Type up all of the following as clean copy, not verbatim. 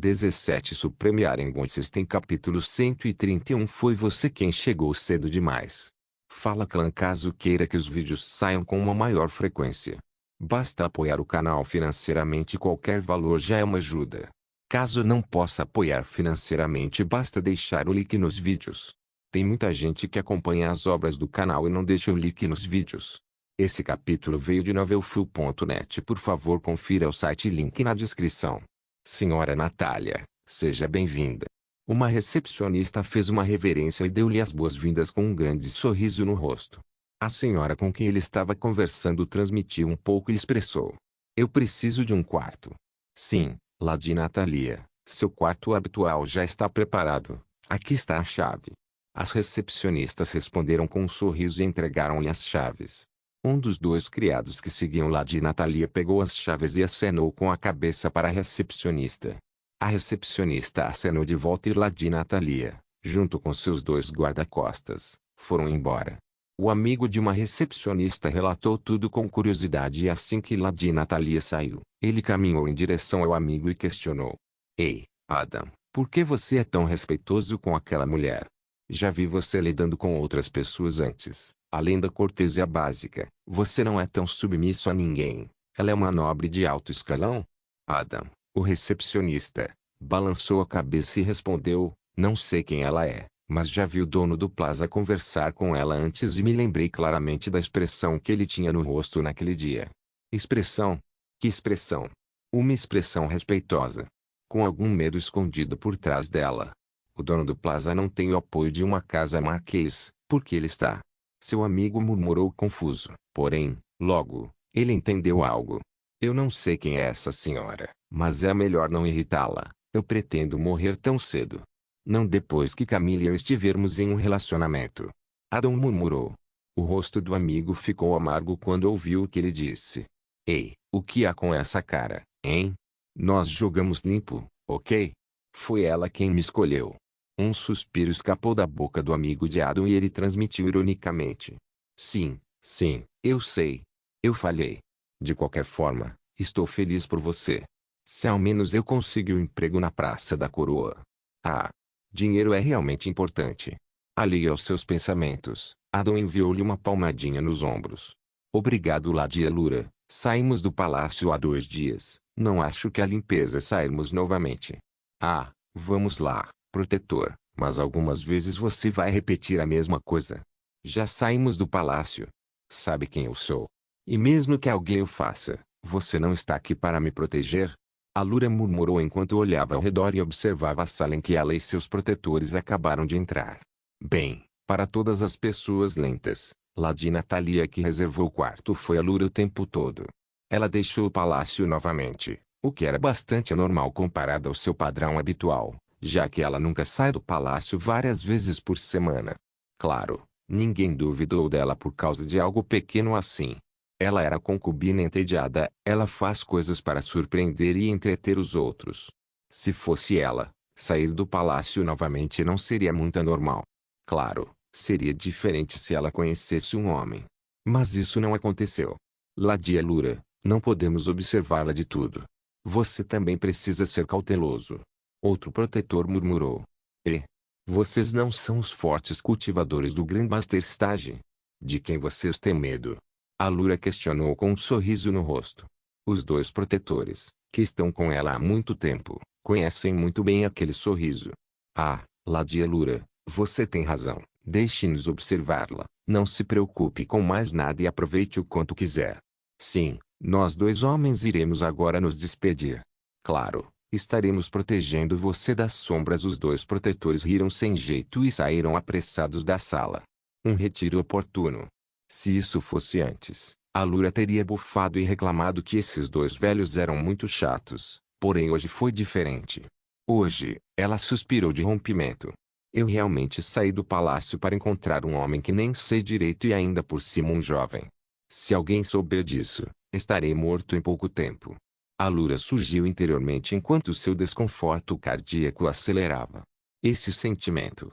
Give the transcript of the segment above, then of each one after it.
17 Supreme Arengon System capítulo 131 Foi você quem chegou cedo demais. Fala Clã caso queira que os vídeos saiam com uma maior frequência. Basta apoiar o canal financeiramente, qualquer valor já é uma ajuda. Caso não possa apoiar financeiramente, basta deixar o link nos vídeos. Tem muita gente que acompanha as obras do canal e não deixa o link nos vídeos. Esse capítulo veio de novelfull.net. Por favor, confira o site e link na descrição. Senhora Natália, seja bem-vinda. Uma recepcionista fez uma reverência e deu-lhe as boas-vindas com um grande sorriso no rosto. A senhora com quem ele estava conversando transmitiu um pouco e expressou: eu preciso de um quarto. Sim, Lady Natalia, seu quarto habitual já está preparado. Aqui está a chave. As recepcionistas responderam com um sorriso e entregaram-lhe as chaves. Um dos dois criados que seguiam Lady Natalia pegou as chaves e acenou com a cabeça para a recepcionista. A recepcionista acenou de volta e Lady Natalia, junto com seus dois guarda-costas, foram embora. O amigo de uma recepcionista relatou tudo com curiosidade e assim que Lady Natalia saiu, ele caminhou em direção ao amigo e questionou: ei, Adam, por que você é tão respeitoso com aquela mulher? Já vi você lidando com outras pessoas antes. Além da cortesia básica, você não é tão submisso a ninguém. Ela é uma nobre de alto escalão? Adam, o recepcionista, balançou a cabeça e respondeu: não sei quem ela é, mas já vi o dono do Plaza conversar com ela antes e me lembrei claramente da expressão que ele tinha no rosto naquele dia. Expressão? Que expressão? Uma expressão respeitosa. Com algum medo escondido por trás dela. O dono do Plaza não tem o apoio de uma casa marquês, porque ele está. Seu amigo murmurou confuso. Porém, logo, ele entendeu algo. Eu não sei quem é essa senhora, mas é melhor não irritá-la. Eu pretendo morrer tão cedo. Não depois que Camille e eu estivermos em um relacionamento. Adam murmurou. O rosto do amigo ficou amargo quando ouviu o que ele disse. Ei, o que há com essa cara, hein? Nós jogamos limpo, ok? Foi ela quem me escolheu. Um suspiro escapou da boca do amigo de Adam e ele transmitiu ironicamente: sim, sim, eu sei. Eu falhei. De qualquer forma, estou feliz por você. Se ao menos eu consigo um emprego na Praça da Coroa. Ah, dinheiro é realmente importante. Ali aos seus pensamentos, Adam enviou-lhe uma palmadinha nos ombros. Obrigado, Lady Elura. Saímos do palácio há 2 dias. Não acho que a limpeza sairmos novamente. Ah, vamos lá, protetor, mas algumas vezes você vai repetir a mesma coisa. Já saímos do palácio. Sabe quem eu sou. E mesmo que alguém o faça, você não está aqui para me proteger? Allura murmurou enquanto olhava ao redor e observava a sala em que ela e seus protetores acabaram de entrar. Bem, para todas as pessoas lentas, Lady Natalia que reservou o quarto foi Allura o tempo todo. Ela deixou o palácio novamente, o que era bastante anormal comparado ao seu padrão habitual, já que ela nunca sai do palácio várias vezes por semana. Claro, ninguém duvidou dela por causa de algo pequeno assim. Ela era concubina entediada, ela faz coisas para surpreender e entreter os outros. Se fosse ela, sair do palácio novamente não seria muito anormal. Claro, seria diferente se ela conhecesse um homem. Mas isso não aconteceu. Lady Allura, não podemos observá-la de tudo. Você também precisa ser cauteloso. Outro protetor murmurou. E? Vocês não são os fortes cultivadores do Grandmaster Stage? De quem vocês têm medo? Allura questionou com um sorriso no rosto. Os 2 protetores, que estão com ela há muito tempo, conhecem muito bem aquele sorriso. Ah, Lady Allura, você tem razão. Deixe-nos observá-la. Não se preocupe com mais nada e aproveite o quanto quiser. Sim, nós 2 homens iremos agora nos despedir. Claro, estaremos protegendo você das sombras. Os 2 protetores riram sem jeito e saíram apressados da sala. Um retiro oportuno. Se isso fosse antes, Allura teria bufado e reclamado que esses 2 velhos eram muito chatos, porém hoje foi diferente. Hoje, ela suspirou de rompimento. Eu realmente saí do palácio para encontrar um homem que nem sei direito e ainda por cima um jovem. Se alguém souber disso, estarei morto em pouco tempo. Allura surgiu interiormente enquanto seu desconforto cardíaco acelerava. Esse sentimento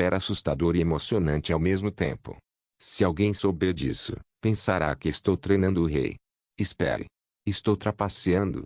era assustador e emocionante ao mesmo tempo. Se alguém souber disso, pensará que estou treinando o rei. Espere. Estou trapaceando?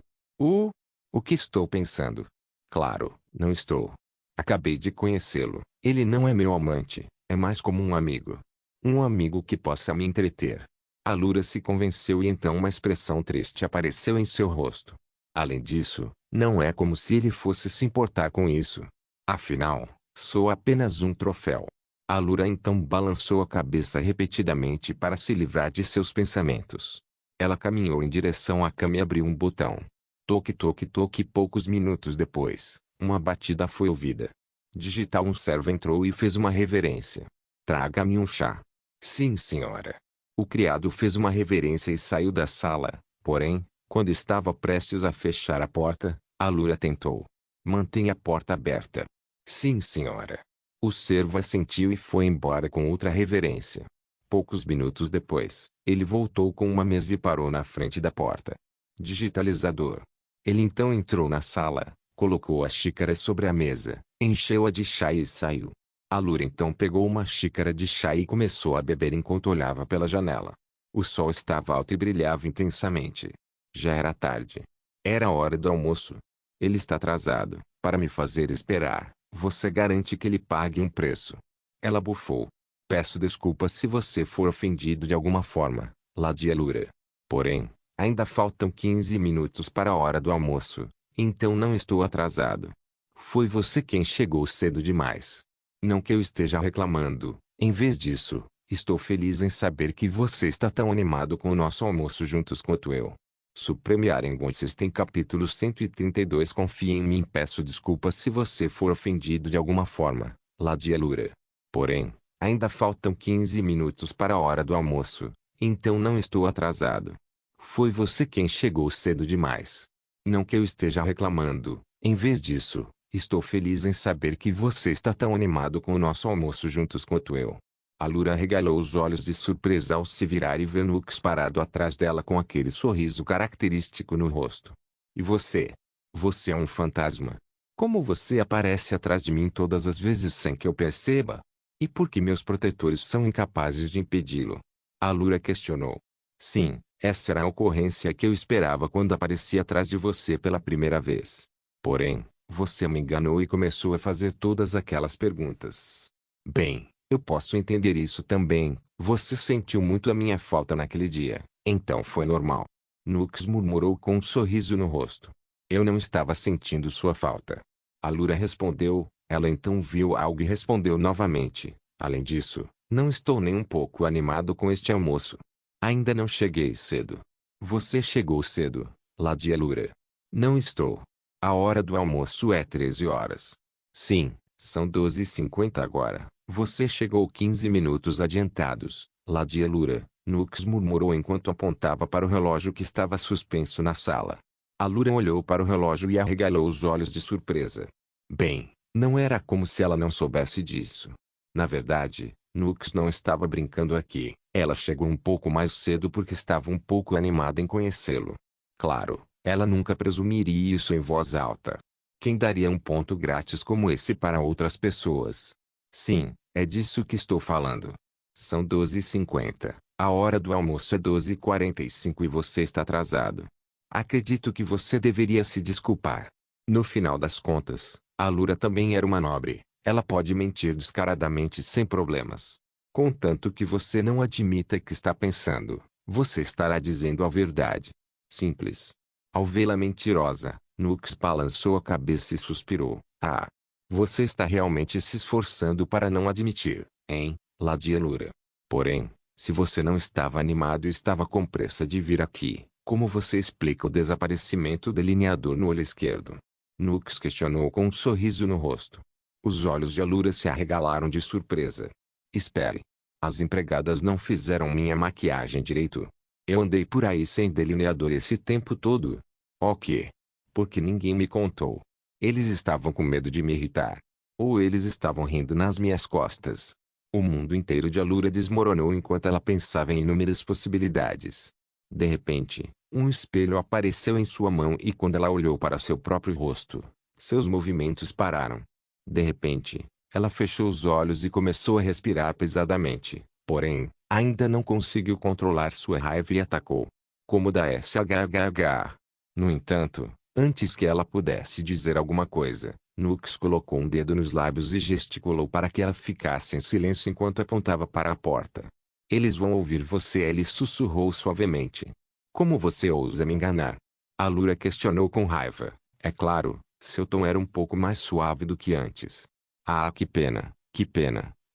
O que estou pensando? Claro, não estou. Acabei de conhecê-lo. Ele não é meu amante, é mais como um amigo. Um amigo que possa me entreter. Alura se convenceu e então uma expressão triste apareceu em seu rosto. Além disso, não é como se ele fosse se importar com isso. Afinal, sou apenas um troféu. Alura então balançou a cabeça repetidamente para se livrar de seus pensamentos. Ela caminhou em direção à cama e abriu um botão. Toque, toque, toque. Poucos minutos depois, uma batida foi ouvida. Digital. Um servo entrou e fez uma reverência. Traga-me um chá. Sim, senhora. O criado fez uma reverência e saiu da sala, porém, quando estava prestes a fechar a porta, Alura tentou. Mantenha a porta aberta. Sim, senhora. O servo assentiu e foi embora com outra reverência. Poucos minutos depois, ele voltou com uma mesa e parou na frente da porta. Digitalizador. Ele então entrou na sala, colocou a xícara sobre a mesa, encheu-a de chá e saiu. Alura então pegou uma xícara de chá e começou a beber enquanto olhava pela janela. O sol estava alto e brilhava intensamente. Já era tarde. Era a hora do almoço. Ele está atrasado, para me fazer esperar. Você garante que ele pague um preço. Ela bufou. Peço desculpas se você for ofendido de alguma forma, Lady Alura. Porém, ainda faltam 15 minutos para a hora do almoço, então não estou atrasado. Foi você quem chegou cedo demais. Não que eu esteja reclamando, em vez disso, estou feliz em saber que você está tão animado com o nosso almoço juntos quanto eu. Supreme Arengon System capítulo 132. Confie em mim. Peço desculpas se você for ofendido de alguma forma, Lady Alura. Porém, ainda faltam 15 minutos para a hora do almoço, então não estou atrasado. Foi você quem chegou cedo demais. Não que eu esteja reclamando, em vez disso, estou feliz em saber que você está tão animado com o nosso almoço juntos quanto eu. Alura arregalou os olhos de surpresa ao se virar e ver Nux parado atrás dela com aquele sorriso característico no rosto. E você? Você é um fantasma. Como você aparece atrás de mim todas as vezes sem que eu perceba? E por que meus protetores são incapazes de impedi-lo? Alura questionou. Sim, essa era a ocorrência que eu esperava quando apareci atrás de você pela primeira vez. Porém, você me enganou e começou a fazer todas aquelas perguntas. Bem, eu posso entender isso também. Você sentiu muito a minha falta naquele dia, então foi normal. Nux murmurou com um sorriso no rosto. Eu não estava sentindo sua falta. Alura respondeu. Ela então viu algo e respondeu novamente. Além disso, não estou nem um pouco animado com este almoço. Ainda não cheguei cedo. Você chegou cedo, Lady Alura. Não estou. A hora do almoço é 13 horas. Sim, são 12h50 agora. Você chegou 15 minutos adiantados, Lady Alura, Nux murmurou enquanto apontava para o relógio que estava suspenso na sala. Alura olhou para o relógio e arregalou os olhos de surpresa. Bem, não era como se ela não soubesse disso. Na verdade, Nux não estava brincando aqui. Ela chegou um pouco mais cedo porque estava um pouco animada em conhecê-lo. Claro, ela nunca presumiria isso em voz alta. Quem daria um ponto grátis como esse para outras pessoas? Sim, é disso que estou falando. São 12h50. A hora do almoço é 12h45 e você está atrasado. Acredito que você deveria se desculpar. No final das contas, a Alura também era uma nobre. Ela pode mentir descaradamente sem problemas. Contanto que você não admita que está pensando, você estará dizendo a verdade. Simples. Ao vê-la mentirosa, Nux balançou a cabeça e suspirou. Ah! Você está realmente se esforçando para não admitir, hein, Lady Alura. Porém, se você não estava animado e estava com pressa de vir aqui, como você explica o desaparecimento do delineador no olho esquerdo? Nux questionou com um sorriso no rosto. Os olhos de Alura se arregalaram de surpresa. Espere. As empregadas não fizeram minha maquiagem direito. Eu andei por aí sem delineador esse tempo todo. O quê? Porque ninguém me contou. Eles estavam com medo de me irritar. Ou eles estavam rindo nas minhas costas. O mundo inteiro de Alura desmoronou enquanto ela pensava em inúmeras possibilidades. De repente, um espelho apareceu em sua mão e quando ela olhou para seu próprio rosto, seus movimentos pararam. De repente, ela fechou os olhos e começou a respirar pesadamente. Porém, ainda não conseguiu controlar sua raiva e atacou. Como da SHHH. No entanto, Antes que ela pudesse dizer alguma coisa, Nux colocou um dedo nos lábios e gesticulou para que ela ficasse em silêncio enquanto apontava para a porta. Eles vão ouvir você, ele sussurrou suavemente. Como você ousa me enganar? Allura questionou com raiva. É claro, seu tom era um pouco mais suave do que antes. Ah, que pena,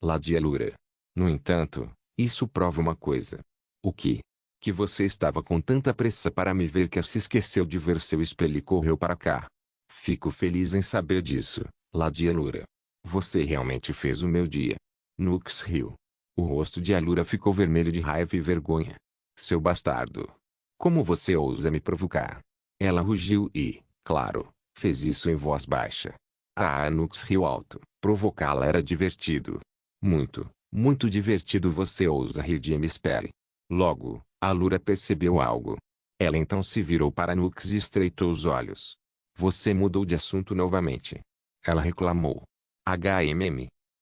Lady Allura. No entanto, isso prova uma coisa. O que? Que você estava com tanta pressa para me ver que se esqueceu de ver seu espelho e correu para cá. Fico feliz em saber disso, Lady Allura. Você realmente fez o meu dia. Nux riu. O rosto de Allura ficou vermelho de raiva e vergonha. Seu bastardo. Como você ousa me provocar? Ela rugiu e, claro, fez isso em voz baixa. Ah, Nux riu alto. Provocá-la era divertido. Muito, muito divertido. Você ousa rir de Spell. Logo, Allura percebeu algo. Ela então se virou para Nux e estreitou os olhos. Você mudou de assunto novamente. Ela reclamou.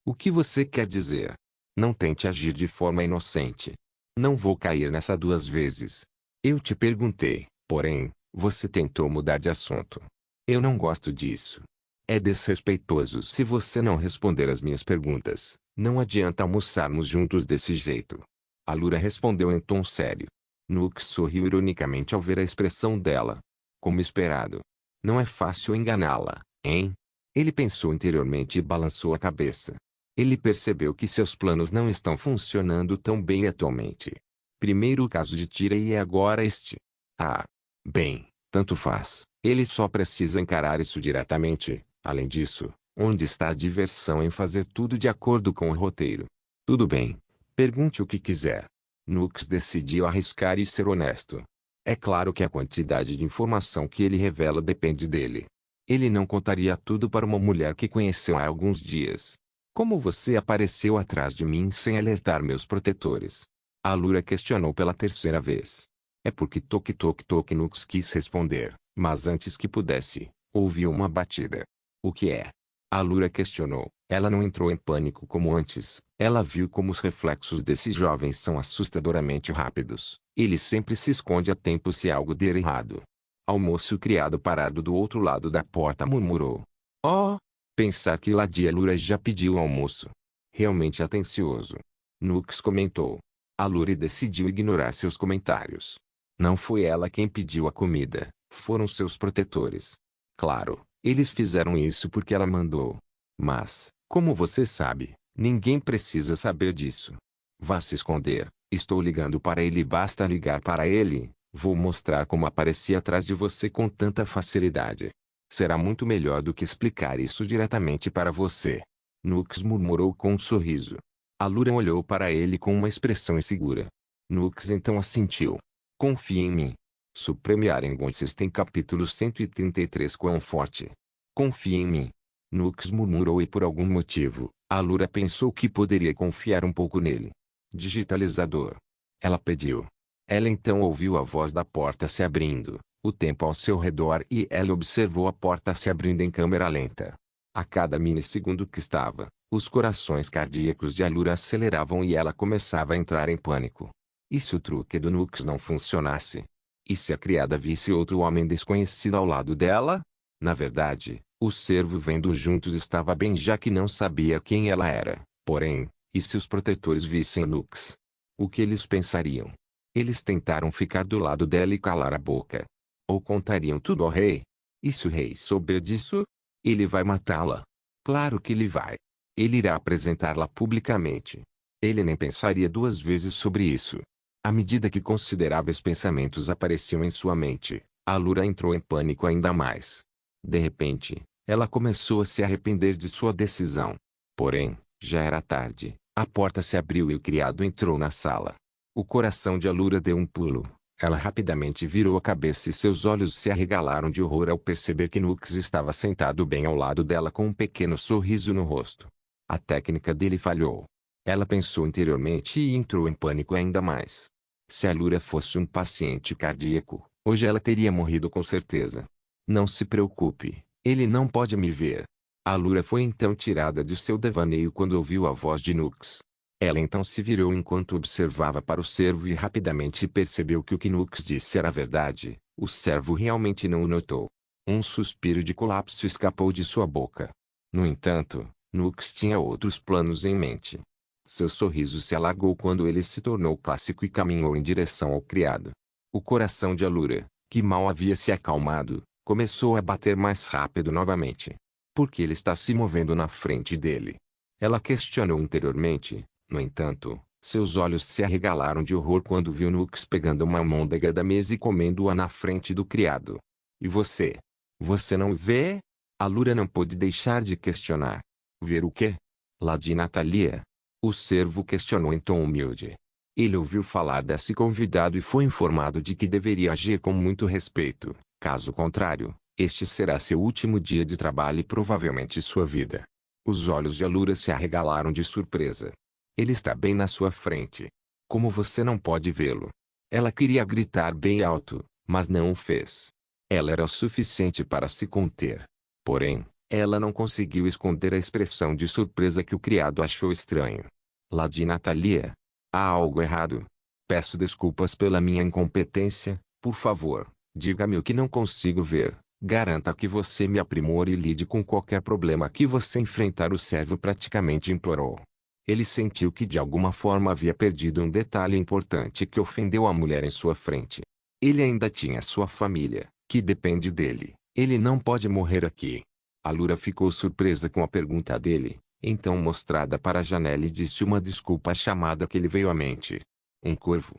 O que você quer dizer? Não tente agir de forma inocente. Não vou cair nessa duas vezes. Eu te perguntei, porém, você tentou mudar de assunto. Eu não gosto disso. É desrespeitoso se você não responder às minhas perguntas. Não adianta almoçarmos juntos desse jeito. Allura respondeu em tom sério. Nux sorriu ironicamente ao ver a expressão dela. Como esperado. Não é fácil enganá-la, hein? Ele pensou interiormente e balançou a cabeça. Ele percebeu que seus planos não estão funcionando tão bem atualmente. Primeiro o caso de Tira e agora este. Ah, bem, tanto faz. Ele só precisa encarar isso diretamente. Além disso, onde está a diversão em fazer tudo de acordo com o roteiro? Tudo bem. Pergunte o que quiser. Nux decidiu arriscar e ser honesto. É claro que a quantidade de informação que ele revela depende dele. Ele não contaria tudo para uma mulher que conheceu há alguns dias. Como você apareceu atrás de mim sem alertar meus protetores? Allura questionou pela terceira vez. É porque toque toque toque Nux quis responder, mas antes que pudesse, ouviu uma batida. O que é? Allura questionou. Ela não entrou em pânico como antes. Ela viu como os reflexos desse jovem são assustadoramente rápidos. Ele sempre se esconde a tempo se algo der errado. Almoço criado parado do outro lado da porta murmurou. Oh! Pensar que Lady Allura já pediu almoço. Realmente atencioso. Nux comentou. Allura decidiu ignorar seus comentários. Não foi ela quem pediu a comida, foram seus protetores. Claro, eles fizeram isso porque ela mandou. Mas, como você sabe, ninguém precisa saber disso. Vá se esconder. Estou ligando para ele e basta ligar para ele. Vou mostrar como apareci atrás de você com tanta facilidade. Será muito melhor do que explicar isso diretamente para você. Nux murmurou com um sorriso. Allura olhou para ele com uma expressão insegura. Nux então assentiu. Confie em mim. Supreme Arengon System capítulo 133. Quão forte. Confie em mim. Nux murmurou e por algum motivo, Allura pensou que poderia confiar um pouco nele. Digitalizador. Ela pediu. Ela então ouviu a voz da porta se abrindo, o tempo ao seu redor e ela observou a porta se abrindo em câmera lenta. A cada milissegundo que estava, os corações cardíacos de Allura aceleravam e ela começava a entrar em pânico. E se o truque do Nux não funcionasse? E se a criada visse outro homem desconhecido ao lado dela? Na verdade, o servo vendo juntos estava bem já que não sabia quem ela era. Porém, e se os protetores vissem Nux? O que eles pensariam? Eles tentaram ficar do lado dela e calar a boca. Ou contariam tudo ao rei? E se o rei souber disso? Ele vai matá-la. Claro que ele vai. Ele irá apresentá-la publicamente. Ele nem pensaria duas vezes sobre isso. À medida que consideráveis pensamentos apareciam em sua mente, Allura entrou em pânico ainda mais. De repente, ela começou a se arrepender de sua decisão. Porém, já era tarde. A porta se abriu e o criado entrou na sala. O coração de Allura deu um pulo. Ela rapidamente virou a cabeça e seus olhos se arregalaram de horror ao perceber que Nux estava sentado bem ao lado dela com um pequeno sorriso no rosto. A técnica dele falhou. Ela pensou interiormente e entrou em pânico ainda mais. Se Allura fosse um paciente cardíaco, hoje ela teria morrido com certeza. Não se preocupe, ele não pode me ver. Allura foi então tirada de seu devaneio quando ouviu a voz de Nux. Ela então se virou enquanto observava para o servo e rapidamente percebeu que o que Nux disse era verdade. O servo realmente não o notou. Um suspiro de colapso escapou de sua boca. No entanto, Nux tinha outros planos em mente. Seu sorriso se alargou quando ele se tornou clássico e caminhou em direção ao criado. O coração de Alura, que mal havia se acalmado, começou a bater mais rápido novamente. Por que ele está se movendo na frente dele? Ela questionou interiormente. No entanto, seus olhos se arregalaram de horror quando viu Nux pegando uma almôndega da mesa e comendo-a na frente do criado. E você? Você não vê? Alura não pôde deixar de questionar. Ver o quê? Lady Natalia. O servo questionou em tom humilde. Ele ouviu falar desse convidado e foi informado de que deveria agir com muito respeito. Caso contrário, este será seu último dia de trabalho e provavelmente sua vida. Os olhos de Alura se arregalaram de surpresa. Ele está bem na sua frente. Como você não pode vê-lo? Ela queria gritar bem alto, mas não o fez. Ela era o suficiente para se conter. Porém, ela não conseguiu esconder a expressão de surpresa que o criado achou estranho. Lady Natalia. Há algo errado. Peço desculpas pela minha incompetência, por favor, diga-me o que não consigo ver. Garanta que você me aprimore e lide com qualquer problema que você enfrentar. O servo praticamente implorou. Ele sentiu que de alguma forma havia perdido um detalhe importante que ofendeu a mulher em sua frente. Ele ainda tinha sua família, que depende dele. Ele não pode morrer aqui. Alura ficou surpresa com a pergunta dele, então mostrada para a janela e disse uma desculpa chamada que lhe veio à mente. Um corvo.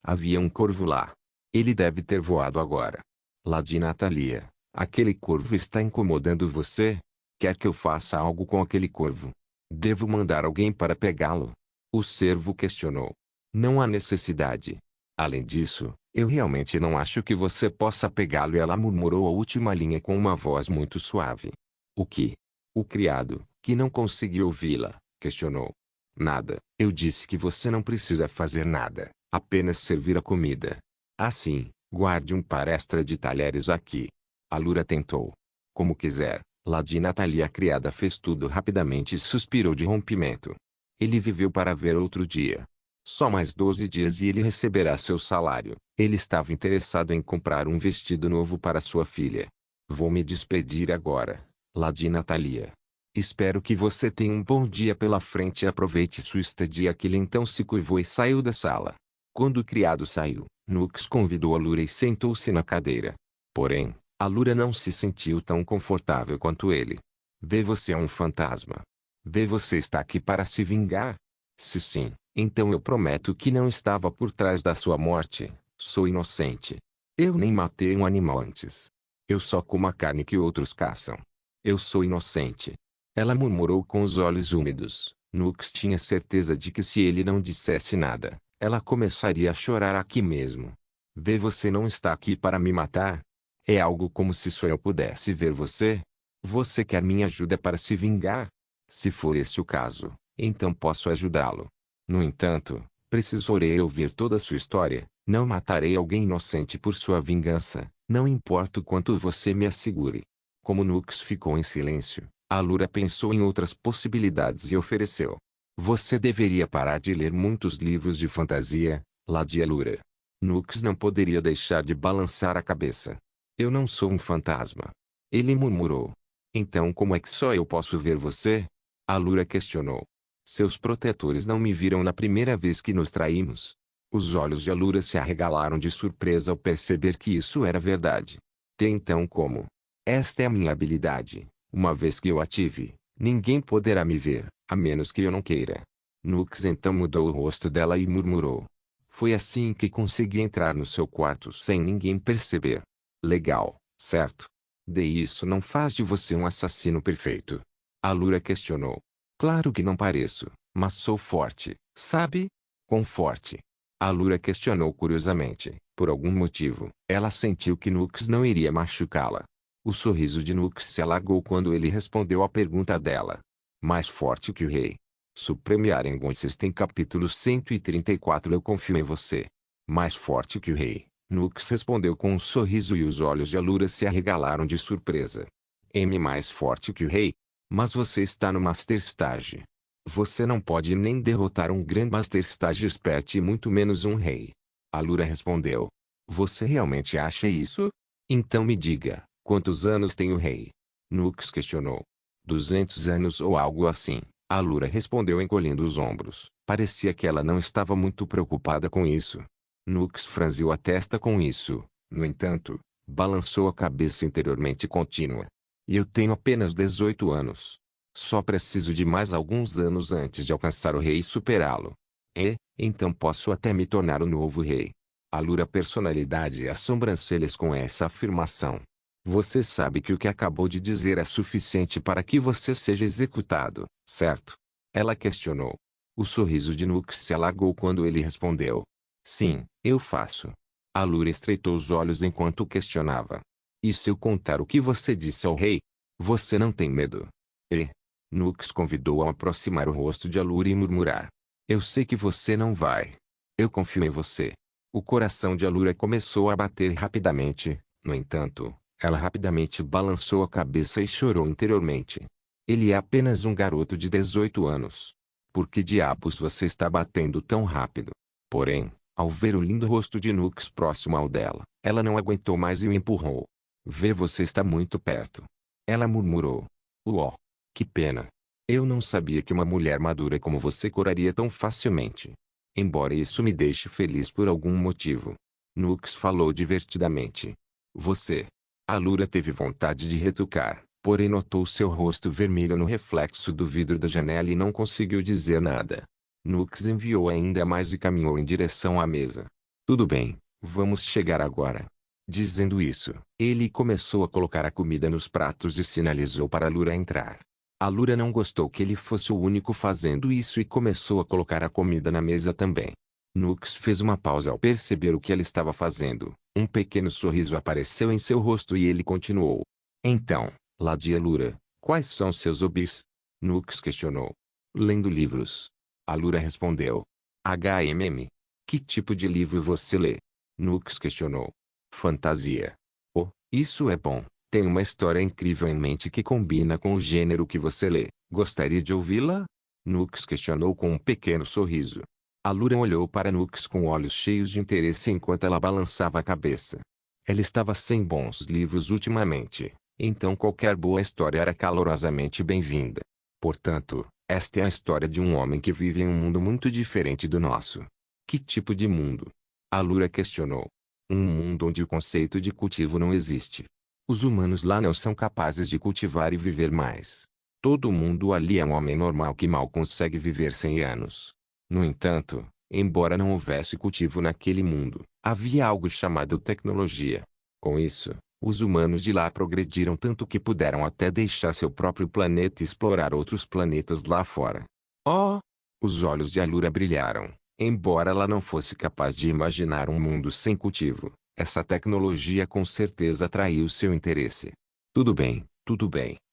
Havia um corvo lá. Ele deve ter voado agora. Lady Natalia, aquele corvo está incomodando você? Quer que eu faça algo com aquele corvo? Devo mandar alguém para pegá-lo? O servo questionou. Não há necessidade. Além disso, eu realmente não acho que você possa pegá-lo. Ela murmurou a última linha com uma voz muito suave. O que? O criado, que não conseguiu ouvi-la, questionou. Nada. Eu disse que você não precisa fazer nada, apenas servir a comida. Assim, guarde um par extra de talheres aqui. Alura tentou. Como quiser. Lady Natalia, a criada, fez tudo rapidamente e suspirou de rompimento. Ele viveu para ver outro dia. Só mais 12 dias e ele receberá seu salário. Ele estava interessado em comprar um vestido novo para sua filha. Vou me despedir agora, Lady Natalia. Espero que você tenha um bom dia pela frente e aproveite sua estadia aqui. Ele então se curvou e saiu da sala. Quando o criado saiu, Nux convidou Alura e sentou-se na cadeira. Porém, Alura não se sentiu tão confortável quanto ele. Vê, você é um fantasma. Vê, você está aqui para se vingar? Se sim, então eu prometo que não estava por trás da sua morte. Sou inocente. Eu nem matei um animal antes. Eu só como a carne que outros caçam. Eu sou inocente. Ela murmurou com os olhos úmidos. Nux tinha certeza de que se ele não dissesse nada, ela começaria a chorar aqui mesmo. Vê, você não está aqui para me matar? É algo como se só eu pudesse ver você? Você quer minha ajuda para se vingar? Se for esse o caso, então posso ajudá-lo. No entanto, precisarei ouvir toda a sua história. Não matarei alguém inocente por sua vingança, não importa o quanto você me assegure. Como Nux ficou em silêncio, Alura pensou em outras possibilidades e ofereceu. Você deveria parar de ler muitos livros de fantasia, Lady Alura. Nux não poderia deixar de balançar a cabeça. Eu não sou um fantasma. Ele murmurou. Então como é que só eu posso ver você? Alura questionou. Seus protetores não me viram na primeira vez que nos traímos. Os olhos de Alura se arregalaram de surpresa ao perceber que isso era verdade. Então como? Esta é a minha habilidade. Uma vez que eu a tive, ninguém poderá me ver, a menos que eu não queira. Nux então mudou o rosto dela e murmurou. Foi assim que consegui entrar no seu quarto sem ninguém perceber. Legal, certo? De isso não faz de você um assassino perfeito. Alura questionou. Claro que não pareço, mas sou forte, sabe? Quão forte? Alura questionou curiosamente. Por algum motivo, ela sentiu que Nux não iria machucá-la. O sorriso de Nux se alargou quando ele respondeu à pergunta dela. Mais forte que o rei. Supremo Arengon tem capítulo 134. Eu confio em você. Mais forte que o rei. Nux respondeu com um sorriso e os olhos de Alura se arregalaram de surpresa. M mais forte que o rei? Mas você está no Master Stage. Você não pode nem derrotar um Grandmaster Stage Expert e muito menos um rei. Alura respondeu. Você realmente acha isso? Então me diga, Quantos anos tem o rei? Nux questionou. 200 anos ou algo assim, Alura respondeu encolhendo os ombros. Parecia que ela não estava muito preocupada com isso. Nux franziu a testa com isso. No entanto, balançou a cabeça interiormente contínua. E eu tenho apenas 18 anos. Só preciso de mais alguns anos antes de alcançar o rei e superá-lo. E, então posso até me tornar o novo rei. Alura personalidade e as sobrancelhas com essa afirmação. Você sabe que o que acabou de dizer é suficiente para que você seja executado, certo? Ela questionou. O sorriso de Nux se alargou quando ele respondeu. Sim, eu faço. Alura estreitou os olhos enquanto questionava. E se eu contar o que você disse ao rei? Você não tem medo? E? Nux convidou a aproximar o rosto de Alura e murmurar. Eu sei que você não vai. Eu confio em você. O coração de Alura começou a bater rapidamente, no entanto, ela rapidamente balançou a cabeça e chorou interiormente. Ele é apenas um garoto de 18 anos. Por que diabos você está batendo tão rápido? Porém, ao ver o lindo rosto de Nux próximo ao dela, ela não aguentou mais e o empurrou. Vê, você está muito perto. Ela murmurou. Uó. Que pena. Eu não sabia que uma mulher madura como você curaria tão facilmente. Embora isso me deixe feliz por algum motivo. Nux falou divertidamente. Você. Alura teve vontade de retrucar, porém notou seu rosto vermelho no reflexo do vidro da janela e não conseguiu dizer nada. Nux enviou ainda mais e caminhou em direção à mesa. Tudo bem, vamos chegar agora. Dizendo isso, ele começou a colocar a comida nos pratos e sinalizou para Alura entrar. Alura não gostou que ele fosse o único fazendo isso e começou a colocar a comida na mesa também. Nux fez uma pausa ao perceber o que ela estava fazendo. Um pequeno sorriso apareceu em seu rosto e ele continuou. Então, Lady Alura, quais são seus hobbies? Nux questionou. Lendo livros. Alura respondeu. HMM. Que tipo de livro você lê? Nux questionou. Fantasia. Oh, isso é bom. Tem uma história incrível em mente que combina com o gênero que você lê. Gostaria de ouvi-la? Nux questionou com um pequeno sorriso. Alura olhou para Nux com olhos cheios de interesse enquanto ela balançava a cabeça. Ela estava sem bons livros ultimamente, então qualquer boa história era calorosamente bem-vinda. Portanto, esta é a história de um homem que vive em um mundo muito diferente do nosso. Que tipo de mundo? Alura questionou. Um mundo onde o conceito de cultivo não existe. Os humanos lá não são capazes de cultivar e viver mais. Todo mundo ali é um homem normal que mal consegue viver 100 anos. No entanto, embora não houvesse cultivo naquele mundo, havia algo chamado tecnologia. Com isso, os humanos de lá progrediram tanto que puderam até deixar seu próprio planeta e explorar outros planetas lá fora. Oh! Os olhos de Alura brilharam. Embora ela não fosse capaz de imaginar um mundo sem cultivo, essa tecnologia com certeza atraiu seu interesse. Tudo bem,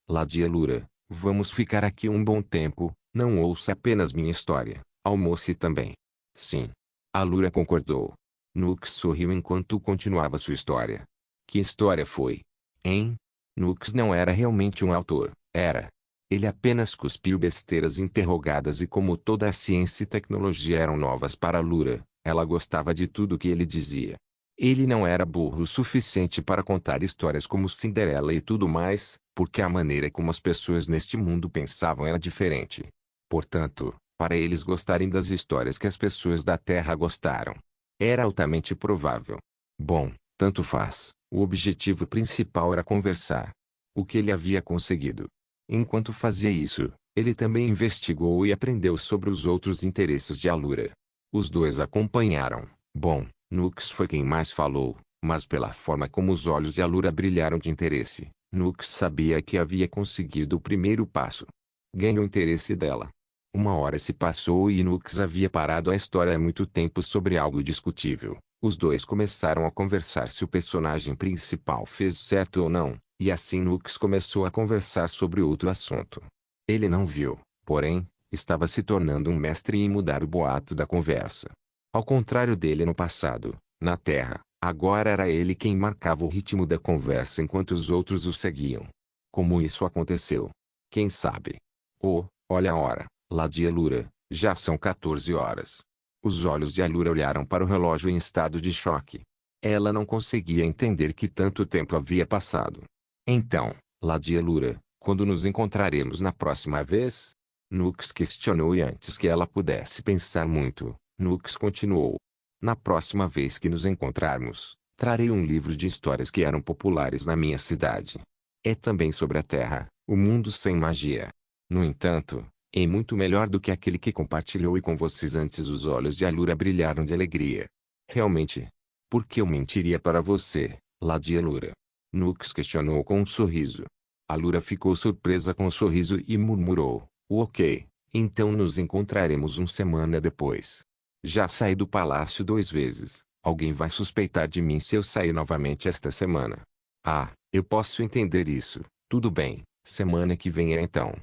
Lady Alura, vamos ficar aqui um bom tempo, não ouça apenas minha história. Almoce também. Sim. Alura concordou. Nux sorriu enquanto continuava sua história. Que história foi? Hein? Nux não era realmente um autor, era. Ele apenas cuspiu besteiras interrogadas e como toda a ciência e tecnologia eram novas para Alura, ela gostava de tudo que ele dizia. Ele não era burro o suficiente para contar histórias como Cinderela e tudo mais, porque a maneira como as pessoas neste mundo pensavam era diferente. Portanto, para eles gostarem das histórias que as pessoas da Terra gostaram, era altamente provável. Bom, tanto faz. O objetivo principal era conversar. O que ele havia conseguido. Enquanto fazia isso, ele também investigou e aprendeu sobre os outros interesses de Alura. Os dois acompanharam. Bom, Nux foi quem mais falou, mas pela forma como os olhos de Alura brilharam de interesse, Nux sabia que havia conseguido o primeiro passo. Ganhou o interesse dela. Uma hora se passou e Nux havia parado a história há muito tempo sobre algo discutível. Os dois começaram a conversar se o personagem principal fez certo ou não, e assim Nux começou a conversar sobre outro assunto. Ele não viu, porém, estava se tornando um mestre em mudar o boato da conversa. Ao contrário dele no passado, na Terra, agora era ele quem marcava o ritmo da conversa enquanto os outros o seguiam. Como isso aconteceu? Quem sabe? Oh, olha a hora. Lady Alura, já são 14 horas. Os olhos de Alura olharam para o relógio em estado de choque. Ela não conseguia entender que tanto tempo havia passado. Então, Ladia Lura, quando nos encontraremos na próxima vez? Nux questionou e antes que ela pudesse pensar muito, Nux continuou. Na próxima vez que nos encontrarmos, trarei um livro de histórias que eram populares na minha cidade. É também sobre a Terra, o mundo sem magia. No entanto, é muito melhor do que aquele que compartilhou e com vocês antes. Os olhos de Alura brilharam de alegria. Realmente? Por que eu mentiria para você, Ladia Lura? Nux questionou com um sorriso. Alura ficou surpresa com o sorriso e murmurou, ok, então nos encontraremos uma semana depois. Já saí do palácio 2 vezes, alguém vai suspeitar de mim se eu sair novamente esta semana. Ah, eu posso entender isso, tudo bem, semana que vem é então.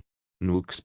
Nux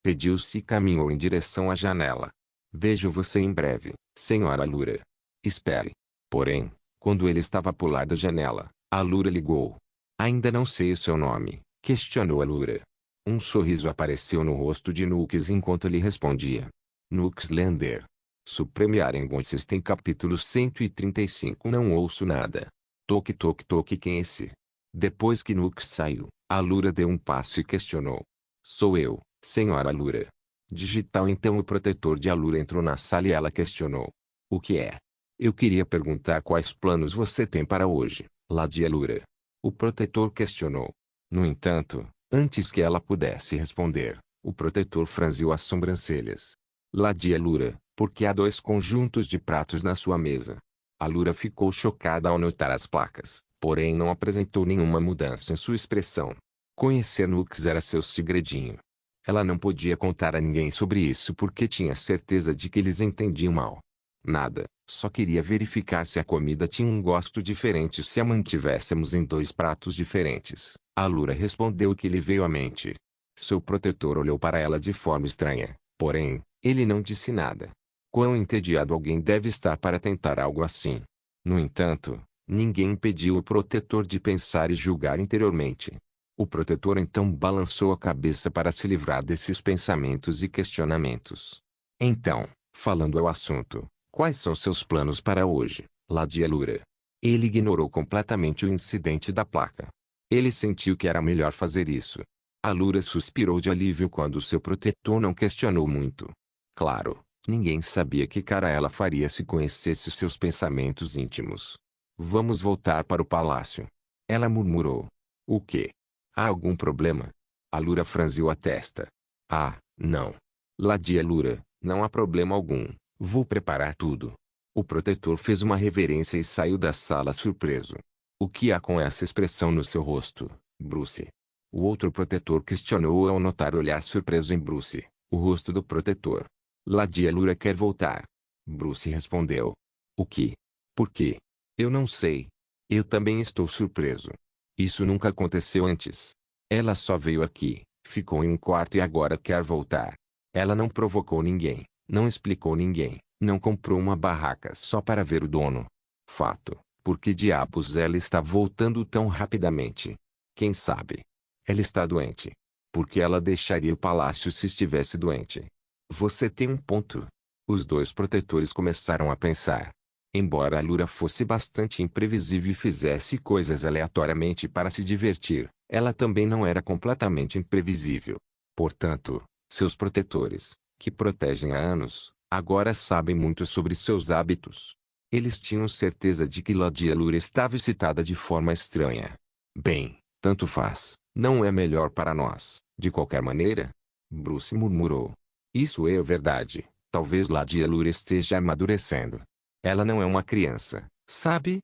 pediu-se e caminhou em direção à janela. Vejo você em breve, senhora Lura. Espere. Porém, quando ele estava a pular da janela, a Lura ligou. Ainda não sei o seu nome, questionou a Lura. Um sorriso apareceu no rosto de Nux enquanto ele respondia. Nux Lander. Supreme Arengon System capítulo 135. Não ouço nada. Toque toque toque, quem é esse? Depois que Nux saiu, a Lura deu um passo e questionou. Sou eu, senhora Lura. Digital. Então o protetor de Alura entrou na sala e ela questionou. O que é? Eu queria perguntar quais planos você tem para hoje, Ladia Lura. O protetor questionou. No entanto, antes que ela pudesse responder, o protetor franziu as sobrancelhas. Ladia Lura, por que há 2 conjuntos de pratos na sua mesa? A Lura ficou chocada ao notar as placas, porém não apresentou nenhuma mudança em sua expressão. Conhecer Nux era seu segredinho. Ela não podia contar a ninguém sobre isso porque tinha certeza de que eles entendiam mal. Nada, só queria verificar se a comida tinha um gosto diferente se a mantivéssemos em 2 pratos diferentes. A Lura respondeu o que lhe veio à mente. Seu protetor olhou para ela de forma estranha, porém, ele não disse nada. Quão entediado alguém deve estar para tentar algo assim. No entanto, ninguém impediu o protetor de pensar e julgar interiormente. O protetor então balançou a cabeça para se livrar desses pensamentos e questionamentos. Então, falando ao assunto, quais são seus planos para hoje, Ladia Lura? Ele ignorou completamente o incidente da placa. Ele sentiu que era melhor fazer isso. A Lura suspirou de alívio quando seu protetor não questionou muito. Claro, ninguém sabia que cara ela faria se conhecesse seus pensamentos íntimos. Vamos voltar para o palácio. Ela murmurou. O quê? Há algum problema? A Lura franziu a testa. Ah, não. Ladia Lura, não há problema algum. Vou preparar tudo. O protetor fez uma reverência e saiu da sala surpreso. O que há com essa expressão no seu rosto, Bruce? O outro protetor questionou ao notar o olhar surpreso em Bruce, o rosto do protetor. Ladia Lura quer voltar. Bruce respondeu. O que? Por quê? Eu não sei. Eu também estou surpreso. Isso nunca aconteceu antes. Ela só veio aqui, ficou em um quarto e agora quer voltar. Ela não provocou ninguém, não explicou ninguém, não comprou uma barraca só para ver o dono. Fato. Por que diabos ela está voltando tão rapidamente? Quem sabe? Ela está doente. Por que ela deixaria o palácio se estivesse doente? Você tem um ponto. Os 2 protetores começaram a pensar. Embora a Lura fosse bastante imprevisível e fizesse coisas aleatoriamente para se divertir, ela também não era completamente imprevisível. Portanto, seus protetores, que protegem há anos, agora sabem muito sobre seus hábitos. Eles tinham certeza de que Ladia Lura estava excitada de forma estranha. Bem, tanto faz, não é melhor para nós, de qualquer maneira? Bruce murmurou. Isso é verdade, talvez Ladia Lura esteja amadurecendo. Ela não é uma criança, sabe?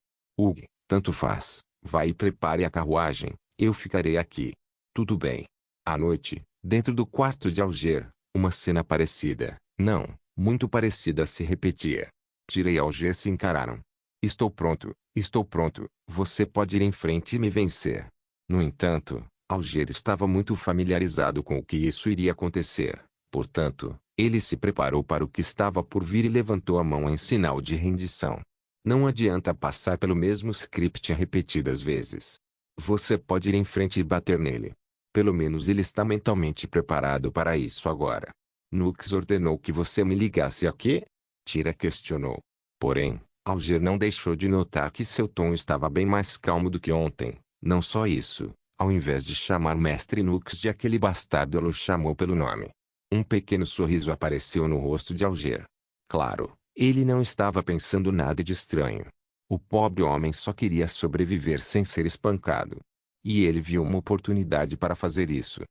Tanto faz, vai e prepare a carruagem, eu ficarei aqui. Tudo bem. À noite, dentro do quarto de Alger, uma cena parecida, não, muito parecida se repetia. Tira e Alger se encararam. Estou pronto, você pode ir em frente e me vencer. No entanto, Alger estava muito familiarizado com o que isso iria acontecer, portanto, ele se preparou para o que estava por vir e levantou a mão em sinal de rendição. Não adianta passar pelo mesmo script repetidas vezes. Você pode ir em frente e bater nele. Pelo menos ele está mentalmente preparado para isso agora. Nux ordenou que você me ligasse aqui? Tira questionou. Porém, Alger não deixou de notar que seu tom estava bem mais calmo do que ontem. Não só isso, Ao invés de chamar Mestre Nux de aquele bastardo, ela o chamou pelo nome. Um pequeno sorriso apareceu no rosto de Alger. Claro, ele não estava pensando nada de estranho. O pobre homem só queria sobreviver sem ser espancado. E ele viu uma oportunidade para fazer isso.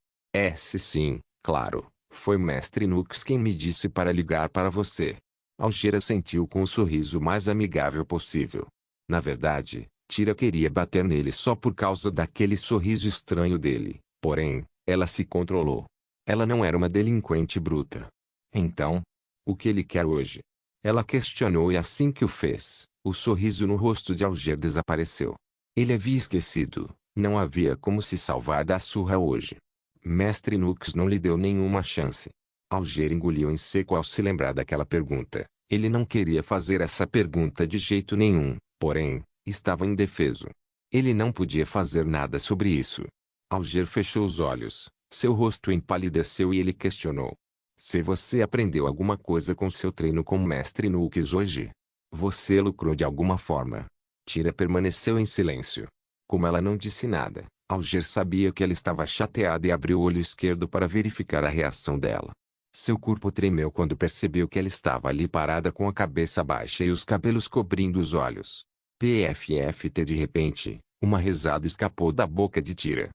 Sim, claro, foi Mestre Nux quem me disse para ligar para você. Alger assentiu com o sorriso mais amigável possível. Na verdade, Tira queria bater nele só por causa daquele sorriso estranho dele, porém, ela se controlou. Ela não era uma delinquente bruta. Então, o que ele quer hoje? Ela questionou e assim que o fez, o sorriso no rosto de Alger desapareceu. Ele havia esquecido, não havia como se salvar da surra hoje. Mestre Nux não lhe deu nenhuma chance. Alger engoliu em seco ao se lembrar daquela pergunta. Ele não queria fazer essa pergunta de jeito nenhum, porém, estava indefeso. Ele não podia fazer nada sobre isso. Alger fechou os olhos, seu rosto empalideceu e ele questionou. Se você aprendeu alguma coisa com seu treino com o Mestre Nux hoje? Você lucrou de alguma forma? Tira permaneceu em silêncio. Como ela não disse nada, Alger sabia que ela estava chateada e abriu o olho esquerdo para verificar a reação dela. Seu corpo tremeu quando percebeu que ela estava ali parada com a cabeça baixa e os cabelos cobrindo os olhos. PFFT de repente, uma risada escapou da boca de Tira.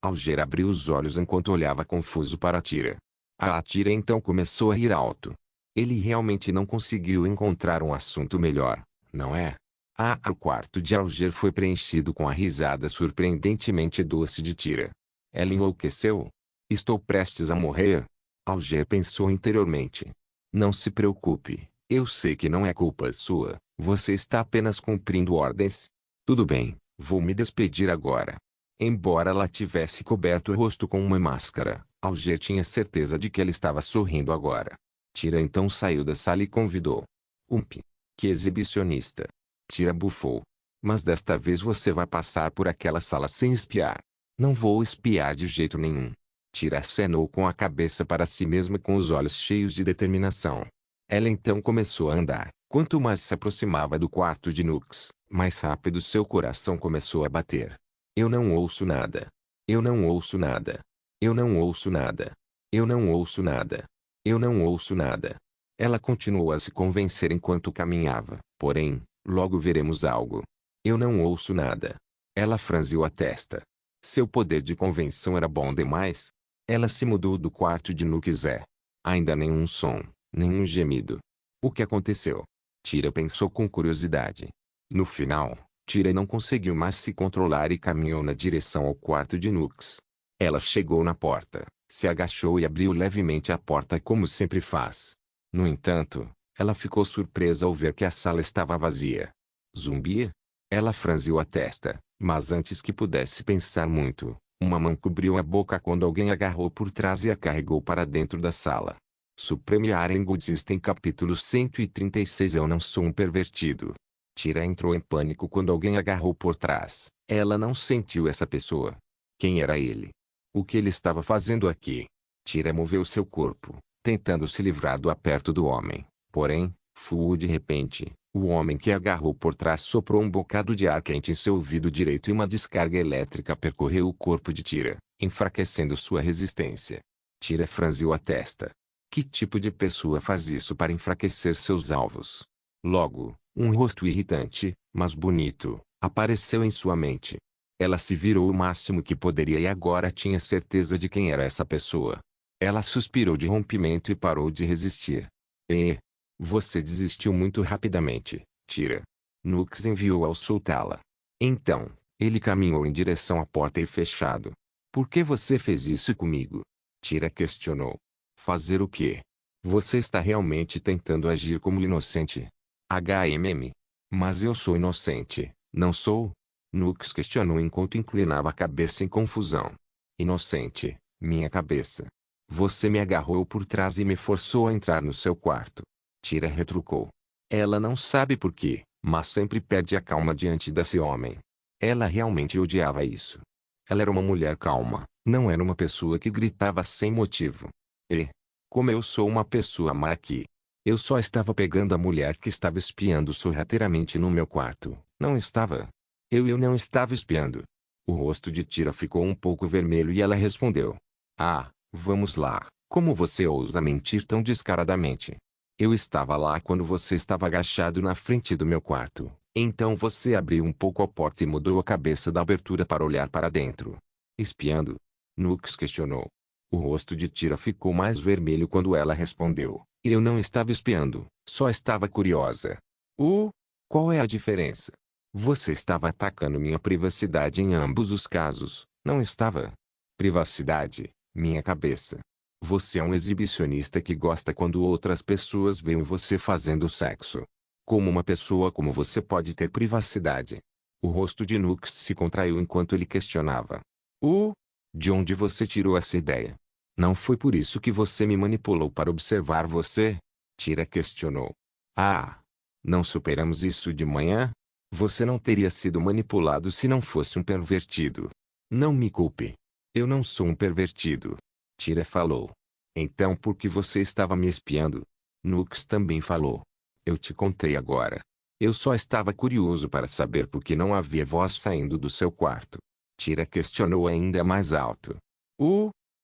Alger abriu os olhos enquanto olhava confuso para Tira. Tira então começou a rir alto. Ele realmente não conseguiu encontrar um assunto melhor, não é? O quarto de Alger foi preenchido com a risada surpreendentemente doce de Tira. Ela enlouqueceu? Estou prestes a morrer? Alger pensou interiormente. Não se preocupe, eu sei que não é culpa sua, você está apenas cumprindo ordens. Tudo bem, vou me despedir agora. Embora ela tivesse coberto o rosto com uma máscara, Alger tinha certeza de que ela estava sorrindo agora. Tira então saiu da sala e convidou. Que exibicionista. Tira bufou. Mas desta vez você vai passar por aquela sala sem espiar. Não vou espiar de jeito nenhum. Tira acenou com a cabeça para si mesma com os olhos cheios de determinação. Ela então começou a andar. Quanto mais se aproximava do quarto de Nux, mais rápido seu coração começou a bater. Eu não ouço nada. Eu não ouço nada. Eu não ouço nada. Eu não ouço nada. Eu não ouço nada. Ela continuou a se convencer enquanto caminhava, porém, logo veremos algo. Eu não ouço nada. Ela franziu a testa. Seu poder de convenção era bom demais. Ela se mudou do quarto de Nux. Ainda nenhum som, nenhum gemido. O que aconteceu? Tira pensou com curiosidade. No final, Tira não conseguiu mais se controlar e caminhou na direção ao quarto de Nux. Ela chegou na porta, se agachou e abriu levemente a porta como sempre faz. No entanto, ela ficou surpresa ao ver que a sala estava vazia. Zumbi? Ela franziu a testa, mas antes que pudesse pensar muito, uma mão cobriu a boca quando alguém agarrou por trás e a carregou para dentro da sala. Supreme Aren Existem capítulo 136. Eu não sou um pervertido. Tira entrou em pânico quando alguém agarrou por trás. Ela não sentiu essa pessoa. Quem era ele? O que ele estava fazendo aqui? Tira moveu seu corpo, tentando se livrar do aperto do homem. Porém, de repente, o homem que agarrou por trás soprou um bocado de ar quente em seu ouvido direito e uma descarga elétrica percorreu o corpo de Tira, enfraquecendo sua resistência. Tira franziu a testa. Que tipo de pessoa faz isso para enfraquecer seus alvos? Logo, um rosto irritante, mas bonito, apareceu em sua mente. Ela se virou o máximo que poderia e agora tinha certeza de quem era essa pessoa. Ela suspirou de rompimento e parou de resistir. Você desistiu muito rapidamente, Tira. Nux enviou ao soltá-la. Então, ele caminhou em direção à porta e fechado. Por que você fez isso comigo? Tira questionou. Fazer o quê? Você está realmente tentando agir como inocente? Mas eu sou inocente, não sou? Nux questionou enquanto inclinava a cabeça em confusão. Inocente, minha cabeça. Você me agarrou por trás e me forçou a entrar no seu quarto. Tira retrucou. Ela não sabe por quê, mas sempre perde a calma diante desse homem. Ela realmente odiava isso. Ela era uma mulher calma, não era uma pessoa que gritava sem motivo. Como eu sou uma pessoa má aqui. Eu só estava pegando a mulher que estava espiando sorrateiramente no meu quarto, não estava? Eu não estava espiando. O rosto de Tira ficou um pouco vermelho e ela respondeu. Ah, vamos lá, como você ousa mentir tão descaradamente? Eu estava lá quando você estava agachado na frente do meu quarto. Então você abriu um pouco a porta e mudou a cabeça da abertura para olhar para dentro. Espiando? Nux questionou. O rosto de Tira ficou mais vermelho quando ela respondeu. Eu não estava espiando, só estava curiosa. Qual é a diferença? Você estava atacando minha privacidade em ambos os casos, não estava? Privacidade, minha cabeça. Você é um exibicionista que gosta quando outras pessoas veem você fazendo sexo. Como uma pessoa como você pode ter privacidade? O rosto de Nux se contraiu enquanto ele questionava. De onde você tirou essa ideia? Não foi por isso que você me manipulou para observar você? Tira questionou. Ah! Não superamos isso de manhã? Você não teria sido manipulado se não fosse um pervertido. Não me culpe. Eu não sou um pervertido. Tira falou. Então por que você estava me espiando? Nux também falou. Eu te contei agora. Eu só estava curioso para saber por que não havia voz saindo do seu quarto. Tira questionou ainda mais alto.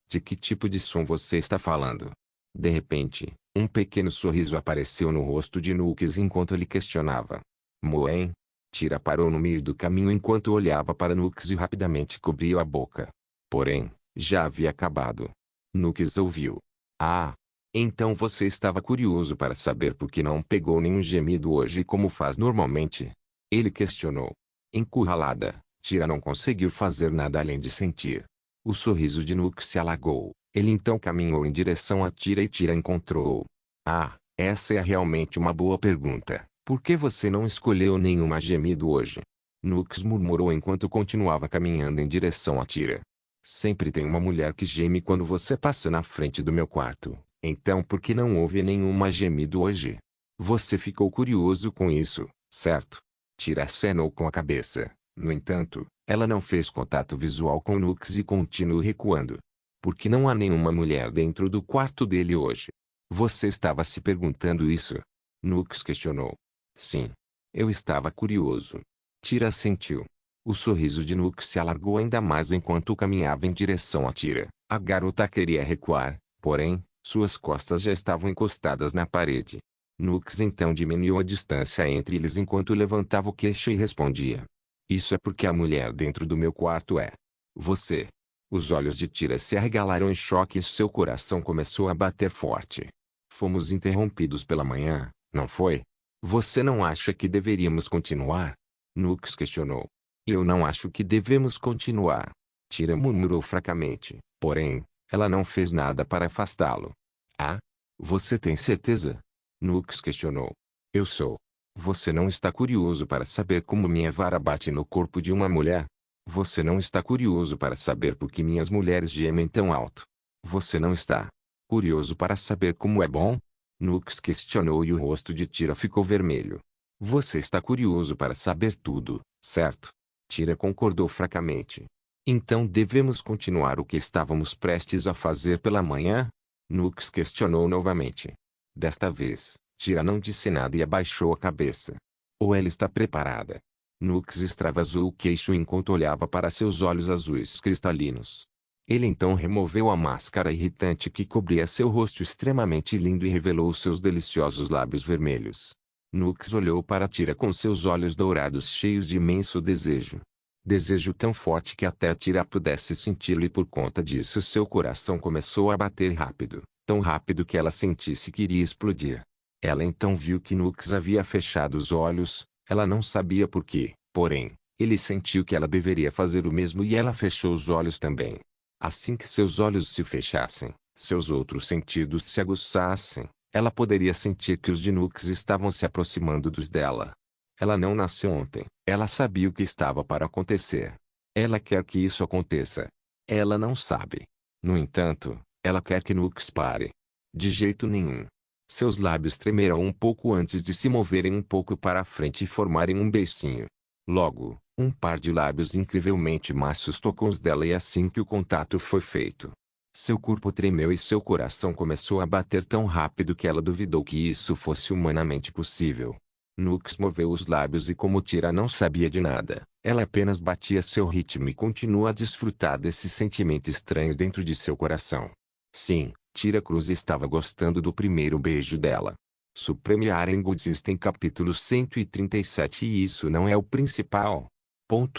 De que tipo de som você está falando? De repente, um pequeno sorriso apareceu no rosto de Nux enquanto ele questionava. Moen? Tira parou no meio do caminho enquanto olhava para Nux e rapidamente cobriu a boca. Porém, já havia acabado. Nux ouviu. Ah! Então você estava curioso para saber por que não pegou nenhum gemido hoje como faz normalmente? Ele questionou. Encurralada, Tira não conseguiu fazer nada além de sentir. O sorriso de Nux se alagou. Ele então caminhou em direção a Tira e Tira encontrou-o. Ah, essa é realmente uma boa pergunta. Por que você não escolheu nenhuma gemido hoje? Nux murmurou enquanto continuava caminhando em direção a Tira. Sempre tem uma mulher que geme quando você passa na frente do meu quarto. Então por que não houve nenhuma gemido hoje? Você ficou curioso com isso, certo? Tira acenou com a cabeça. No entanto, ela não fez contato visual com Nux e continuou recuando. Por que não há nenhuma mulher dentro do quarto dele hoje? Você estava se perguntando isso? Nux questionou. Sim. Eu estava curioso. Tira assentiu. O sorriso de Nux se alargou ainda mais enquanto caminhava em direção a Tira. A garota queria recuar, porém, suas costas já estavam encostadas na parede. Nux então diminuiu a distância entre eles enquanto levantava o queixo e respondia. Isso é porque a mulher dentro do meu quarto é você. Os olhos de Tira se arregalaram em choque e seu coração começou a bater forte. Fomos interrompidos pela manhã, não foi? Você não acha que deveríamos continuar? Nux questionou. Eu não acho que devemos continuar. Tira murmurou fracamente, porém, ela não fez nada para afastá-lo. Ah? Você tem certeza? Nux questionou. Eu sou. Você não está curioso para saber como minha vara bate no corpo de uma mulher? Você não está curioso para saber por que minhas mulheres gemem tão alto? Você não está curioso para saber como é bom? Nux questionou e o rosto de Tira ficou vermelho. Você está curioso para saber tudo, certo? Tira concordou fracamente. Então devemos continuar o que estávamos prestes a fazer pela manhã? Nux questionou novamente. Desta vez, Tira não disse nada e abaixou a cabeça. Ou ela está preparada? Nux extravasou o queixo enquanto olhava para seus olhos azuis cristalinos. Ele então removeu a máscara irritante que cobria seu rosto extremamente lindo e revelou seus deliciosos lábios vermelhos. Nux olhou para Tira com seus olhos dourados cheios de imenso desejo. Desejo tão forte que até Tira pudesse senti-lo e por conta disso seu coração começou a bater rápido, tão rápido que ela sentisse que iria explodir. Ela então viu que Nux havia fechado os olhos, ela não sabia por quê, porém, ele sentiu que ela deveria fazer o mesmo e ela fechou os olhos também. Assim que seus olhos se fechassem, seus outros sentidos se aguçassem, ela poderia sentir que os de Nux estavam se aproximando dos dela. Ela não nasceu ontem, ela sabia o que estava para acontecer. Ela quer que isso aconteça. Ela não sabe. No entanto, ela quer que Nux pare. De jeito nenhum. Seus lábios tremerão um pouco antes de se moverem um pouco para a frente e formarem um beicinho. Logo, um par de lábios incrivelmente macios tocou os dela e assim que o contato foi feito, seu corpo tremeu e seu coração começou a bater tão rápido que ela duvidou que isso fosse humanamente possível. Nux moveu os lábios e como Tira não sabia de nada, Ela apenas batia seu ritmo e continua a desfrutar desse sentimento estranho dentro de seu coração. Sim, Tyra Cruz estava gostando do primeiro beijo dela. Supreme Yaren Godsisten capítulo 137 E isso não é o principal.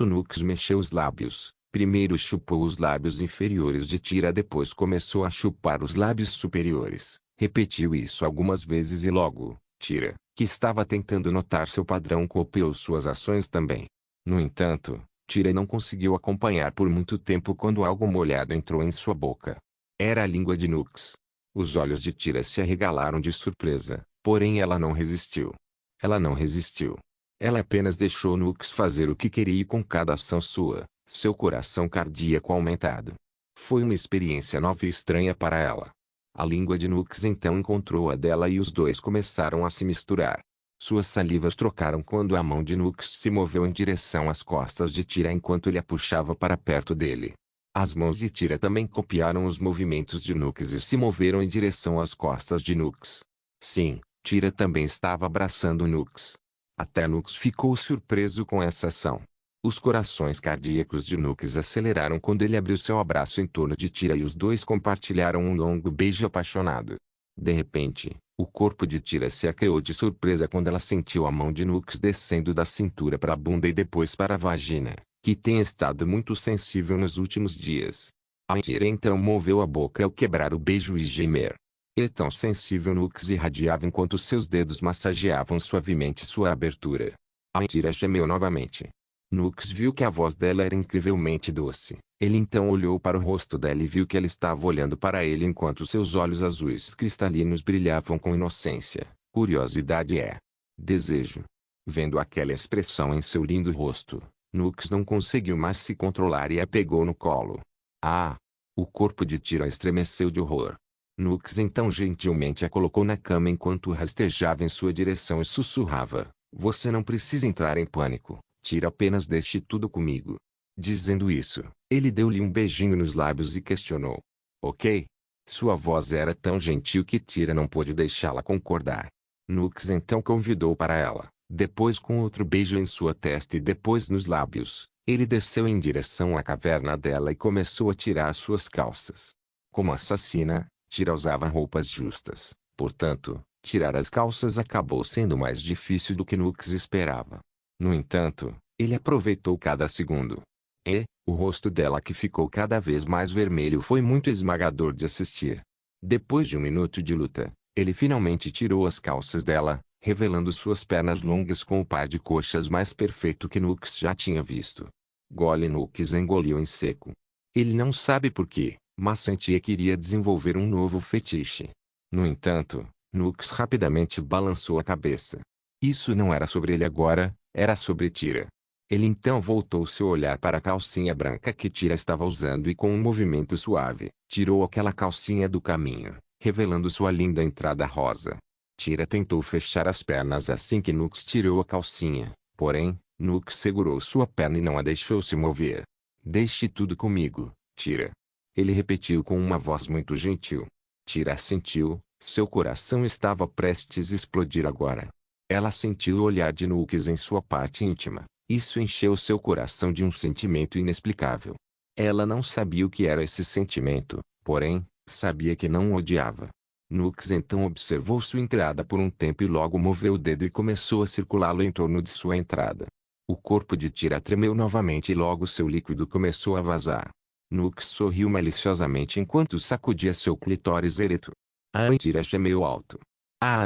Nux mexeu os lábios. Primeiro chupou os lábios inferiores de Tyra, depois começou a chupar os lábios superiores. Repetiu isso algumas vezes e logo, Tyra, que estava tentando notar seu padrão, copiou suas ações também. No entanto, Tyra não conseguiu acompanhar por muito tempo quando algo molhado entrou em sua boca. Era a língua de Nux. Os olhos de Tyra se arregalaram de surpresa, porém ela não resistiu. Ela não resistiu. Ela apenas deixou Nux fazer o que queria e com cada ação sua, seu coração cardíaco aumentado. Foi uma experiência nova e estranha para ela. A língua de Nux então encontrou a dela e os dois começaram a se misturar. Suas salivas trocaram quando a mão de Nux se moveu em direção às costas de Tyra enquanto ele a puxava para perto dele. As mãos de Tyra também copiaram os movimentos de Nux e se moveram em direção às costas de Nux. Sim, Tyra também estava abraçando Nux. Até Nux ficou surpreso com essa ação. Os corações cardíacos de Nux aceleraram quando ele abriu seu abraço em torno de Tyra e os dois compartilharam um longo beijo apaixonado. De repente, o corpo de Tyra se arqueou de surpresa quando ela sentiu a mão de Nux descendo da cintura para a bunda e depois para a vagina, que tem estado muito sensível nos últimos dias. A Tyra então moveu a boca ao quebrar o beijo e gemer. E tão sensível Nux irradiava enquanto seus dedos massageavam suavemente sua abertura. A Tyra gemeu novamente. Nux viu que a voz dela era incrivelmente doce. Ele então olhou para o rosto dela e viu que ela estava olhando para ele enquanto seus olhos azuis cristalinos brilhavam com inocência, curiosidade e desejo. Vendo aquela expressão em seu lindo rosto, Nux não conseguiu mais se controlar e a pegou no colo. Ah! O corpo de Tyra estremeceu de horror. Nux então gentilmente a colocou na cama enquanto rastejava em sua direção e sussurrava: "Você não precisa entrar em pânico, Tyra, apenas deixe tudo comigo." Dizendo isso, ele deu-lhe um beijinho nos lábios e questionou: "Ok?" Sua voz era tão gentil que Tyra não pôde deixá-la concordar. Nux então convidou para ela, depois com outro beijo em sua testa e depois nos lábios, ele desceu em direção à caverna dela e começou a tirar suas calças. Como assassina, Tyra usava roupas justas, portanto, tirar as calças acabou sendo mais difícil do que Nux esperava. No entanto, ele aproveitou cada segundo. E, o rosto dela que ficou cada vez mais vermelho foi muito esmagador de assistir. Depois de um minuto de luta, ele finalmente tirou as calças dela, revelando suas pernas longas com o par de coxas mais perfeito que Nux já tinha visto. Nux engoliu em seco. Ele não sabe por quê, mas sentia que iria desenvolver um novo fetiche. No entanto, Nux rapidamente balançou a cabeça. Isso não era sobre ele agora, era sobre Tyra. Ele então voltou seu olhar para a calcinha branca que Tyra estava usando e com um movimento suave, tirou aquela calcinha do caminho, revelando sua linda entrada rosa. Tyra tentou fechar as pernas assim que Nux tirou a calcinha, porém, Nux segurou sua perna e não a deixou se mover. "Deixe tudo comigo, Tyra." Ele repetiu com uma voz muito gentil. Tyra assentiu, seu coração estava prestes a explodir agora. Ela sentiu o olhar de Nux em sua parte íntima. Isso encheu seu coração de um sentimento inexplicável. Ela não sabia o que era esse sentimento, porém, sabia que não o odiava. Nux então observou sua entrada por um tempo e logo moveu o dedo e começou a circulá-lo em torno de sua entrada. O corpo de Tyra tremeu novamente e logo seu líquido começou a vazar. Nux sorriu maliciosamente enquanto sacudia seu clitóris ereto. A Tyra gemeu alto.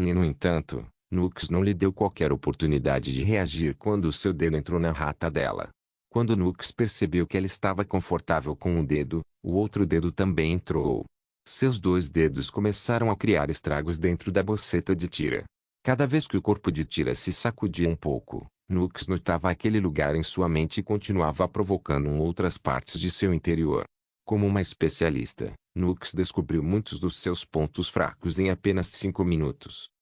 No entanto, Nux não lhe deu qualquer oportunidade de reagir quando seu dedo entrou na rata dela. Quando Nux percebeu que ela estava confortável com um dedo, o outro dedo também entrou. Seus dois dedos começaram a criar estragos dentro da boceta de Tyra. Cada vez que o corpo de Tyra se sacudia um pouco, Nux notava aquele lugar em sua mente e continuava provocando outras partes de seu interior. Como uma especialista, Nux descobriu muitos dos seus pontos fracos em apenas 5 minutos.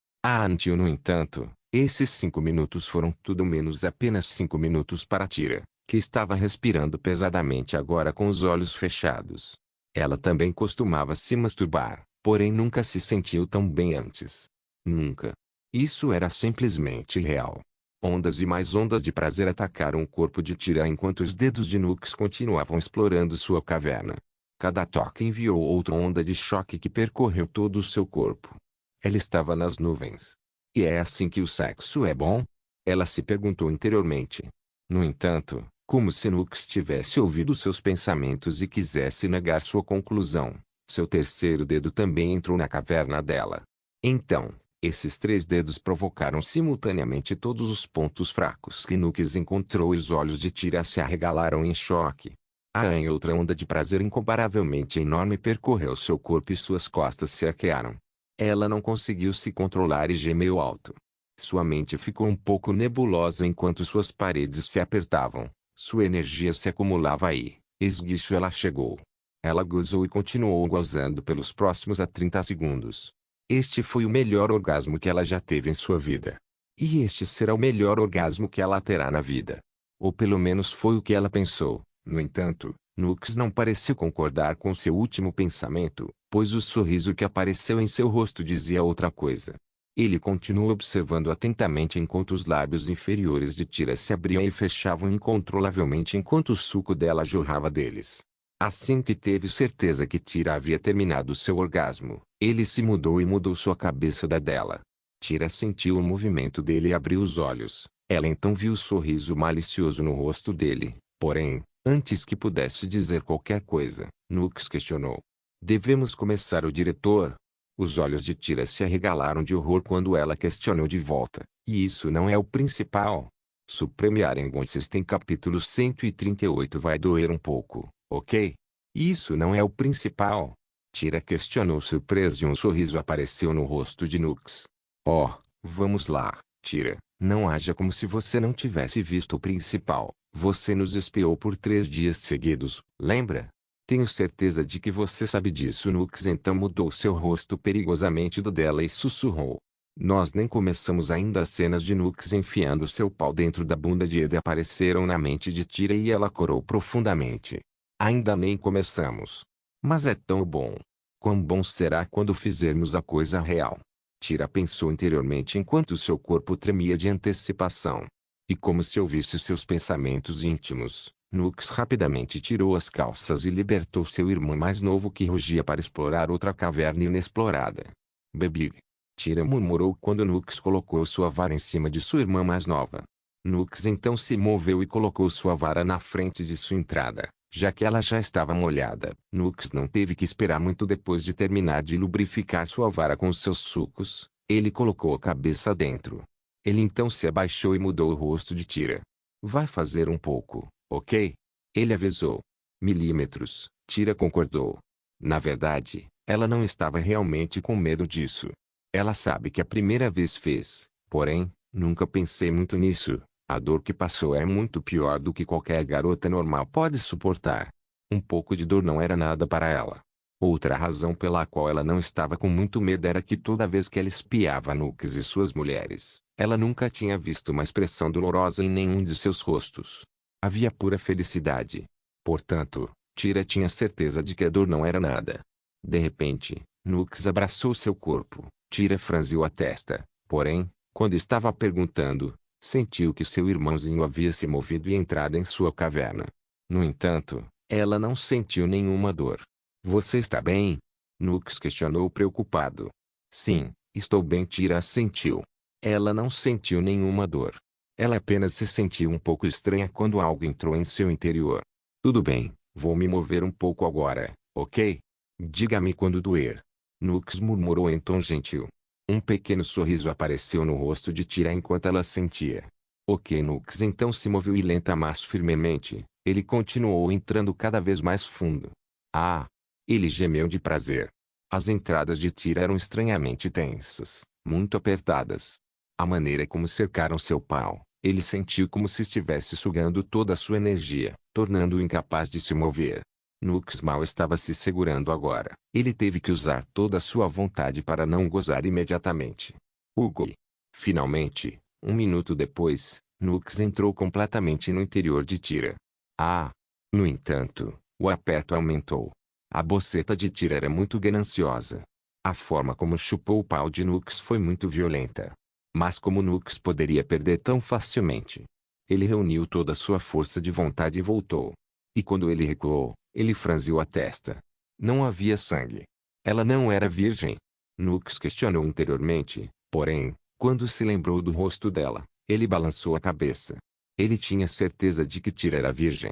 No entanto, esses 5 minutos foram tudo menos apenas 5 minutos para Tyra, que estava respirando pesadamente agora com os olhos fechados. Ela também costumava se masturbar, porém nunca se sentiu tão bem antes. Nunca. Isso era simplesmente real. Ondas e mais ondas de prazer atacaram o corpo de Tira enquanto os dedos de Nux continuavam explorando sua caverna. Cada toque enviou outra onda de choque que percorreu todo o seu corpo. Ela estava nas nuvens. E é assim que o sexo é bom? Ela se perguntou interiormente. No entanto, como se Nux tivesse ouvido seus pensamentos e quisesse negar sua conclusão, seu terceiro dedo também entrou na caverna dela. Então, esses três dedos provocaram simultaneamente todos os pontos fracos que Nux encontrou e os olhos de Tira se arregalaram em choque. Em outra onda de prazer incomparavelmente enorme percorreu seu corpo e suas costas se arquearam. Ela não conseguiu se controlar e gemeu alto. Sua mente ficou um pouco nebulosa enquanto suas paredes se apertavam. Sua energia se acumulava aí. Esguicho ela chegou. Ela gozou e continuou gozando pelos próximos 30 segundos. Este foi o melhor orgasmo que ela já teve em sua vida. E este será o melhor orgasmo que ela terá na vida. Ou pelo menos foi o que ela pensou. No entanto, Nux não pareceu concordar com seu último pensamento, pois o sorriso que apareceu em seu rosto dizia outra coisa. Ele continuou observando atentamente enquanto os lábios inferiores de Tira se abriam e fechavam incontrolavelmente enquanto o suco dela jorrava deles. Assim que teve certeza que Tira havia terminado seu orgasmo, ele se mudou e mudou sua cabeça da dela. Tira sentiu o movimento dele e abriu os olhos. Ela então viu o sorriso malicioso no rosto dele. Porém, antes que pudesse dizer qualquer coisa, Nux questionou. Devemos começar, o diretor? Os olhos de Tira se arregalaram de horror quando ela questionou de volta. E isso não é o principal? Supreme Iron System capítulo 138 vai doer um pouco, ok? Isso não é o principal? Tira questionou surpresa e um sorriso apareceu no rosto de Nux. Oh, vamos lá, Tira. Não haja como se você não tivesse visto o principal. Você nos espiou por 3 dias seguidos, lembra? Tenho certeza de que você sabe disso. Nux então mudou seu rosto perigosamente do dela e sussurrou. Nós nem começamos ainda. As cenas de Nux enfiando seu pau dentro da bunda de Eda apareceram na mente de Tira e ela corou profundamente. Ainda nem começamos. Mas é tão bom. Quão bom será quando fizermos a coisa real? Tira pensou interiormente enquanto seu corpo tremia de antecipação. E como se ouvisse seus pensamentos íntimos, Nux rapidamente tirou as calças e libertou seu irmão mais novo que rugia para explorar outra caverna inexplorada. Baby. Tira murmurou quando Nux colocou sua vara em cima de sua irmã mais nova. Nux então se moveu e colocou sua vara na frente de sua entrada. Já que ela já estava molhada, Nux não teve que esperar muito. Depois de terminar de lubrificar sua vara com seus sucos, ele colocou a cabeça dentro. Ele então se abaixou e mudou o rosto de Tira. Vai fazer um pouco, ok? Ele avisou. Milímetros, Tira concordou. Na verdade, ela não estava realmente com medo disso. Ela sabe que a primeira vez fez, porém, nunca pensei muito nisso. A dor que passou é muito pior do que qualquer garota normal pode suportar. Um pouco de dor não era nada para ela. Outra razão pela qual ela não estava com muito medo era que toda vez que ela espiava Nux e suas mulheres, ela nunca tinha visto uma expressão dolorosa em nenhum de seus rostos. Havia pura felicidade. Portanto, Tira tinha certeza de que a dor não era nada. De repente, Nux abraçou seu corpo. Tira franziu a testa. Porém, quando estava perguntando, sentiu que seu irmãozinho havia se movido e entrado em sua caverna. No entanto, ela não sentiu nenhuma dor. Você está bem? Nux questionou preocupado. Sim, estou bem. Tira assentiu. Ela não sentiu nenhuma dor. Ela apenas se sentiu um pouco estranha quando algo entrou em seu interior. Tudo bem, vou me mover um pouco agora, ok? Diga-me quando doer. Nux murmurou em tom gentil. Um pequeno sorriso apareceu no rosto de Tira enquanto ela sentia. Ok. Nux então se moveu e lenta mas firmemente, ele continuou entrando cada vez mais fundo. Ah! Ele gemeu de prazer. As entradas de Tira eram estranhamente tensas, muito apertadas. A maneira como cercaram seu pau, ele sentiu como se estivesse sugando toda a sua energia, tornando-o incapaz de se mover. Nux mal estava se segurando agora. Ele teve que usar toda a sua vontade para não gozar imediatamente. Hugo. Finalmente, 1 minuto depois, Nux entrou completamente no interior de Tira. Ah! No entanto, o aperto aumentou. A boceta de Tira era muito gananciosa. A forma como chupou o pau de Nux foi muito violenta. Mas como Nux poderia perder tão facilmente? Ele reuniu toda a sua força de vontade e voltou. E quando ele recuou, ele franziu a testa. Não havia sangue. Ela não era virgem. Nux questionou interiormente, porém, quando se lembrou do rosto dela, ele balançou a cabeça. Ele tinha certeza de que Tira era virgem.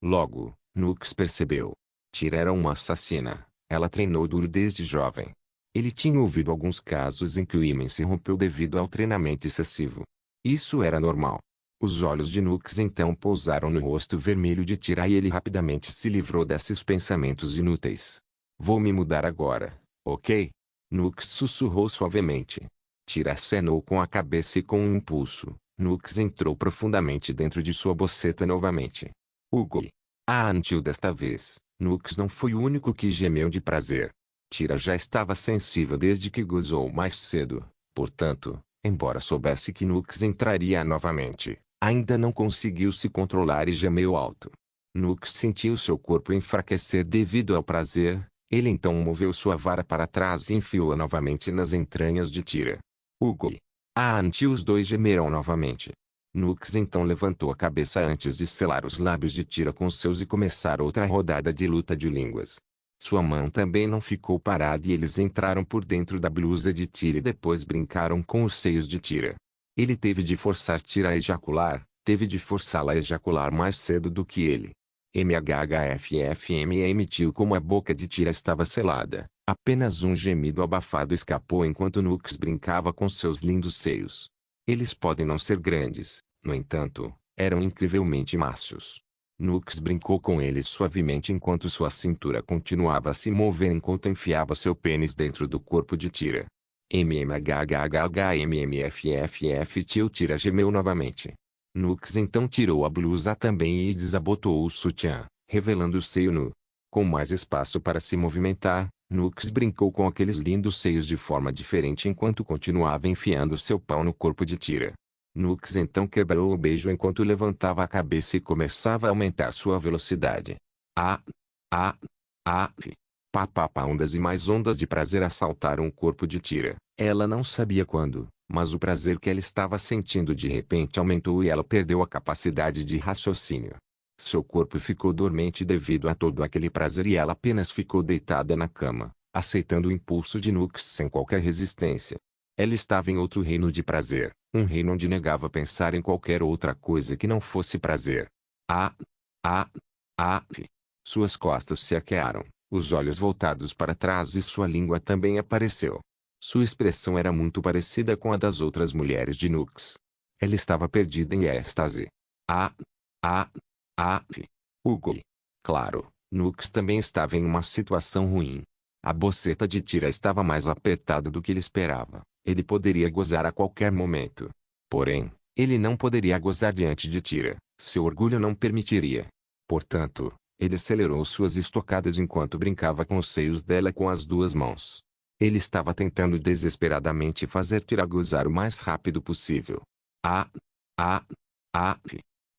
Logo, Nux percebeu. Tira era uma assassina. Ela treinou duro desde jovem. Ele tinha ouvido alguns casos em que o ímã se rompeu devido ao treinamento excessivo. Isso era normal. Os olhos de Nux então pousaram no rosto vermelho de Tira e ele rapidamente se livrou desses pensamentos inúteis. Vou me mudar agora, ok? Nux sussurrou suavemente. Tira acenou com a cabeça e com um impulso, Nux entrou profundamente dentro de sua boceta novamente. Hugo. Antil desta vez, Nux não foi o único que gemeu de prazer. Tira já estava sensível desde que gozou mais cedo, portanto, embora soubesse que Nux entraria novamente, ainda não conseguiu se controlar e gemeu alto. Nux sentiu seu corpo enfraquecer devido ao prazer, ele então moveu sua vara para trás e enfiou-a novamente nas entranhas de Tira. Hugo. Antil os dois gemeram novamente. Nux então levantou a cabeça antes de selar os lábios de Tira com seus e começar outra rodada de luta de línguas. Sua mão também não ficou parada e eles entraram por dentro da blusa de Tira e depois brincaram com os seios de Tira. Ele teve de forçar Tira a ejacular, teve de forçá-la a ejacular mais cedo do que ele. MHHFFM emitiu como a boca de Tira estava selada. Apenas um gemido abafado escapou enquanto Nux brincava com seus lindos seios. Eles podem não ser grandes, no entanto, eram incrivelmente macios. Nux brincou com eles suavemente enquanto sua cintura continuava a se mover enquanto enfiava seu pênis dentro do corpo de Tira. MMHHHMMFFF Tio Tira gemeu novamente. Nux então tirou a blusa também e desabotoou o sutiã, revelando o seio nu. Com mais espaço para se movimentar, Nux brincou com aqueles lindos seios de forma diferente enquanto continuava enfiando seu pau no corpo de Tira. Nux então quebrou o beijo enquanto levantava a cabeça e começava a aumentar sua velocidade. Papapá ondas e mais ondas de prazer assaltaram o corpo de Tira. Ela não sabia quando, mas o prazer que ela estava sentindo de repente aumentou e ela perdeu a capacidade de raciocínio. Seu corpo ficou dormente devido a todo aquele prazer e ela apenas ficou deitada na cama, aceitando o impulso de Nux sem qualquer resistência. Ela estava em outro reino de prazer, um reino onde negava pensar em qualquer outra coisa que não fosse prazer. Suas costas se arquearam, os olhos voltados para trás e sua língua também apareceu. Sua expressão era muito parecida com a das outras mulheres de Nux. Ela estava perdida em êxtase. Hugo. Claro, Nux também estava em uma situação ruim. A boceta de Tira estava mais apertada do que ele esperava. Ele poderia gozar a qualquer momento. Porém, ele não poderia gozar diante de Tira. Seu orgulho não permitiria. Portanto, ele acelerou suas estocadas enquanto brincava com os seios dela com as duas mãos. Ele estava tentando desesperadamente fazer Tira gozar o mais rápido possível.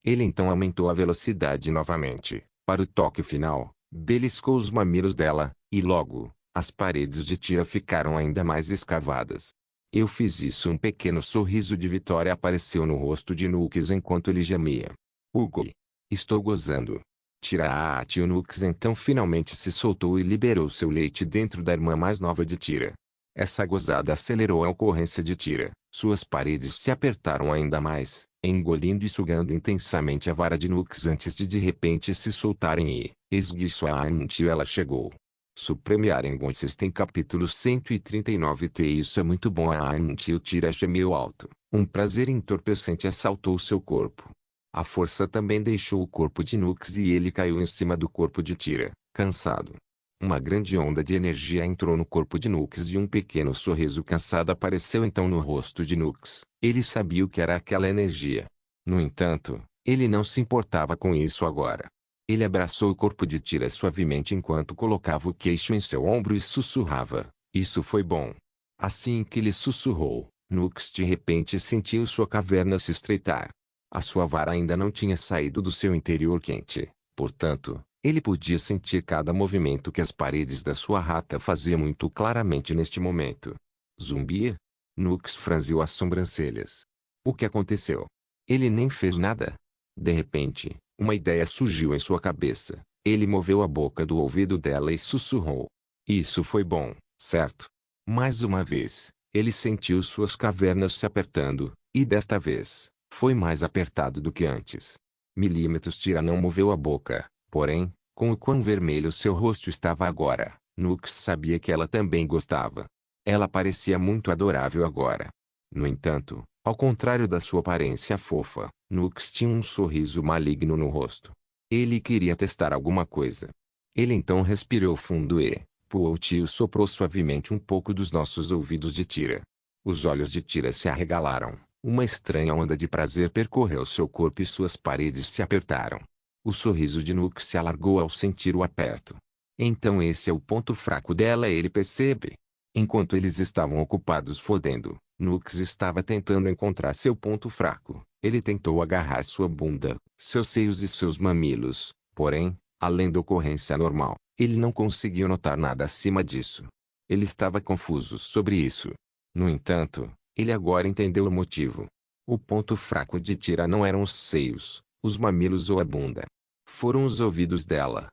Ele então aumentou a velocidade novamente, para o toque final, beliscou os mamilos dela, e logo, as paredes de Tira ficaram ainda mais escavadas. Eu fiz isso. Um pequeno sorriso de vitória apareceu no rosto de Nux enquanto ele gemia. Hugo. Estou gozando. Tira. Tio Nux então finalmente se soltou e liberou seu leite dentro da irmã mais nova de Tira. Essa gozada acelerou a ocorrência de Tira. Suas paredes se apertaram ainda mais, engolindo e sugando intensamente a vara de Nux antes de repente se soltarem e, esguicho a Antil ela chegou. Supreme Arengon System capítulo 139 T Isso é muito bom. A Antil Tira gemeu alto. Um prazer entorpecente assaltou seu corpo. A força também deixou o corpo de Nux e ele caiu em cima do corpo de Tira, cansado. Uma grande onda de energia entrou no corpo de Nux e um pequeno sorriso cansado apareceu então no rosto de Nux. Ele sabia o que era aquela energia. No entanto, ele não se importava com isso agora. Ele abraçou o corpo de Tira suavemente enquanto colocava o queixo em seu ombro e sussurrava. Isso foi bom. Assim que ele sussurrou, Nux de repente sentiu sua caverna se estreitar. A sua vara ainda não tinha saído do seu interior quente, portanto, ele podia sentir cada movimento que as paredes da sua rata faziam muito claramente neste momento. Zumbi? Nux franziu as sobrancelhas. O que aconteceu? Ele nem fez nada. De repente, uma ideia surgiu em sua cabeça. Ele moveu a boca do ouvido dela e sussurrou. Isso foi bom, certo? Mais uma vez, ele sentiu suas cavernas se apertando, e desta vez, foi mais apertado do que antes. Milímetros Tira não moveu a boca, porém, com o quão vermelho seu rosto estava agora, Nux sabia que ela também gostava. Ela parecia muito adorável agora. No entanto, ao contrário da sua aparência fofa, Nux tinha um sorriso maligno no rosto. Ele queria testar alguma coisa. Ele então respirou fundo e, por tio soprou suavemente um pouco dos nossos ouvidos de Tira. Os olhos de Tira se arregalaram. Uma estranha onda de prazer percorreu seu corpo e suas paredes se apertaram. O sorriso de Nux se alargou ao sentir o aperto. Então esse é o ponto fraco dela, ele percebe. Enquanto eles estavam ocupados fodendo, Nux estava tentando encontrar seu ponto fraco. Ele tentou agarrar sua bunda, seus seios e seus mamilos. Porém, além da ocorrência normal, ele não conseguiu notar nada acima disso. Ele estava confuso sobre isso. No entanto, ele agora entendeu o motivo. O ponto fraco de Tira não eram os seios, os mamilos ou a bunda. Foram os ouvidos dela.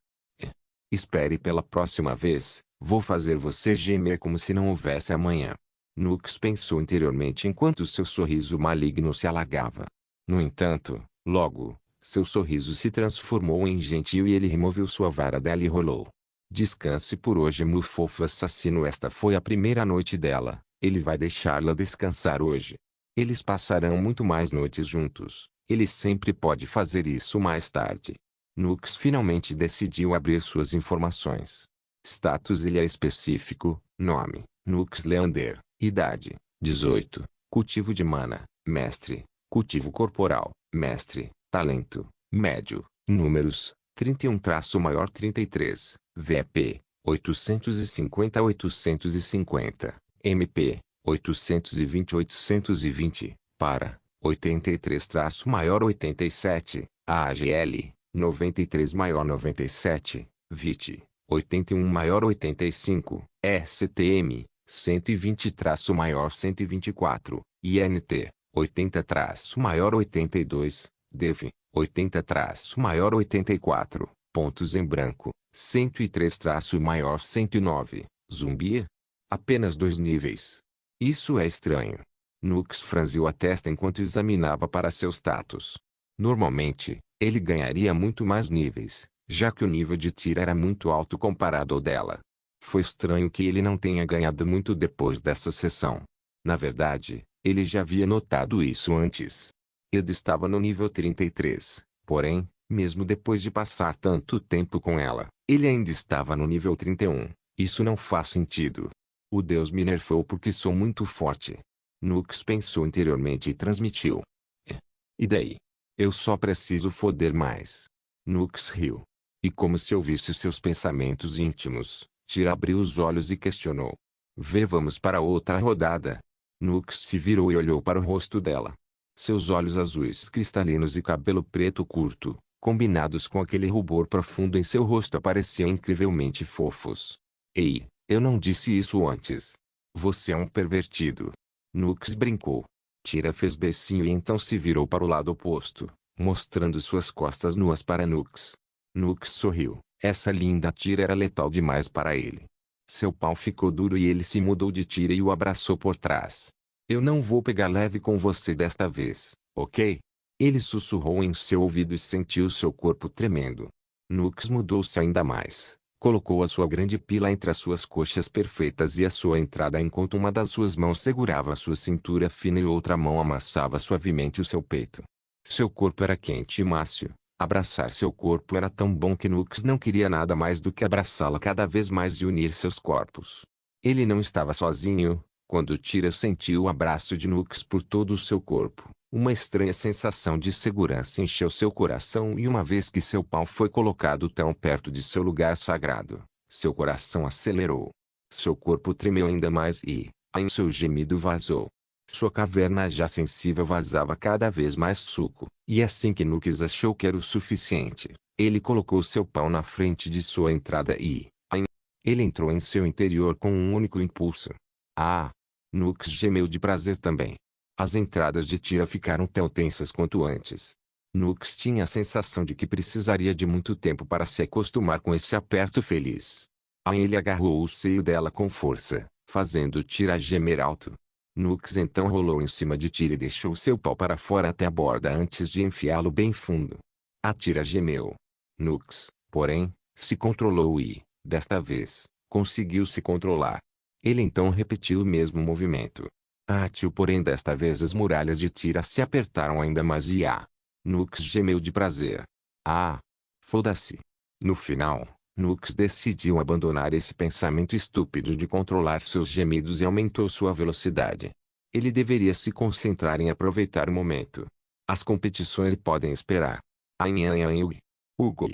Espere pela próxima vez, vou fazer você gemer como se não houvesse amanhã. Nux pensou interiormente enquanto seu sorriso maligno se alargava. No entanto, logo, seu sorriso se transformou em gentil e ele removeu sua vara dela e rolou. Descanse por hoje, meu fofo assassino. Esta foi a primeira noite dela. Ele vai deixá-la descansar hoje. Eles passarão muito mais noites juntos. Ele sempre pode fazer isso mais tarde. Nux finalmente decidiu abrir suas informações. Status: ilha específico, nome, Nux Leander, idade, 18, cultivo de mana, mestre, cultivo corporal, mestre, talento, médio, números, 31-maior 33, VP, 850-850, MP, 820-820, para, 83-maior 87, AGL, 93-maior 97, VIT, 81-maior 85, STM, 120-maior 124, INT, 80-maior 82, DEV, 80-maior 84, pontos em branco, 103-maior 109, zumbi? Apenas 2 níveis. Isso é estranho. Nux franziu a testa enquanto examinava para seu status. Normalmente, ele ganharia muito mais níveis, já que o nível de Tira era muito alto comparado ao dela. Foi estranho que ele não tenha ganhado muito depois dessa sessão. Na verdade, ele já havia notado isso antes. Ed estava no nível 33, porém, mesmo depois de passar tanto tempo com ela, ele ainda estava no nível 31. Isso não faz sentido. O deus me nerfou porque sou muito forte. Nux pensou interiormente e transmitiu. E daí? Eu só preciso foder mais. Nux riu. E como se ouvisse seus pensamentos íntimos, Tira abriu os olhos e questionou. Vamos para outra rodada. Nux se virou e olhou para o rosto dela. Seus olhos azuis cristalinos e cabelo preto curto, combinados com aquele rubor profundo em seu rosto, pareciam incrivelmente fofos. Ei, eu não disse isso antes. Você é um pervertido. Nux brincou. Tira fez becinho e então se virou para o lado oposto, mostrando suas costas nuas para Nux. Nux sorriu. Essa linda Tira era letal demais para ele. Seu pau ficou duro e ele se mudou de Tira e o abraçou por trás. Eu não vou pegar leve com você desta vez, ok? Ele sussurrou em seu ouvido e sentiu seu corpo tremendo. Nux mudou-se ainda mais. Colocou a sua grande pila entre as suas coxas perfeitas e a sua entrada enquanto uma das suas mãos segurava sua cintura fina e outra mão amassava suavemente o seu peito. Seu corpo era quente e mácio. Abraçar seu corpo era tão bom que Nux não queria nada mais do que abraçá-la cada vez mais e unir seus corpos. Ele não estava sozinho. Quando Tira sentiu o abraço de Nux por todo o seu corpo, uma estranha sensação de segurança encheu seu coração e uma vez que seu pau foi colocado tão perto de seu lugar sagrado, seu coração acelerou. Seu corpo tremeu ainda mais e, em seu gemido vazou. Sua caverna já sensível vazava cada vez mais suco, e assim que Nux achou que era o suficiente, ele colocou seu pau na frente de sua entrada e, ele entrou em seu interior com um único impulso. Ah! Nux gemeu de prazer também. As entradas de Tira ficaram tão tensas quanto antes. Nux tinha a sensação de que precisaria de muito tempo para se acostumar com esse aperto feliz. Aí ele agarrou o seio dela com força, fazendo Tira gemer alto. Nux então rolou em cima de Tira e deixou seu pau para fora até a borda antes de enfiá-lo bem fundo. A Tira gemeu. Nux, porém, se controlou e, desta vez, conseguiu se controlar. Ele então repetiu o mesmo movimento. Porém desta vez as muralhas de Tira se apertaram ainda mais e Nux gemeu de prazer. Foda-se. No final, Nux decidiu abandonar esse pensamento estúpido de controlar seus gemidos e aumentou sua velocidade. Ele deveria se concentrar em aproveitar o momento. As competições podem esperar. Ugo.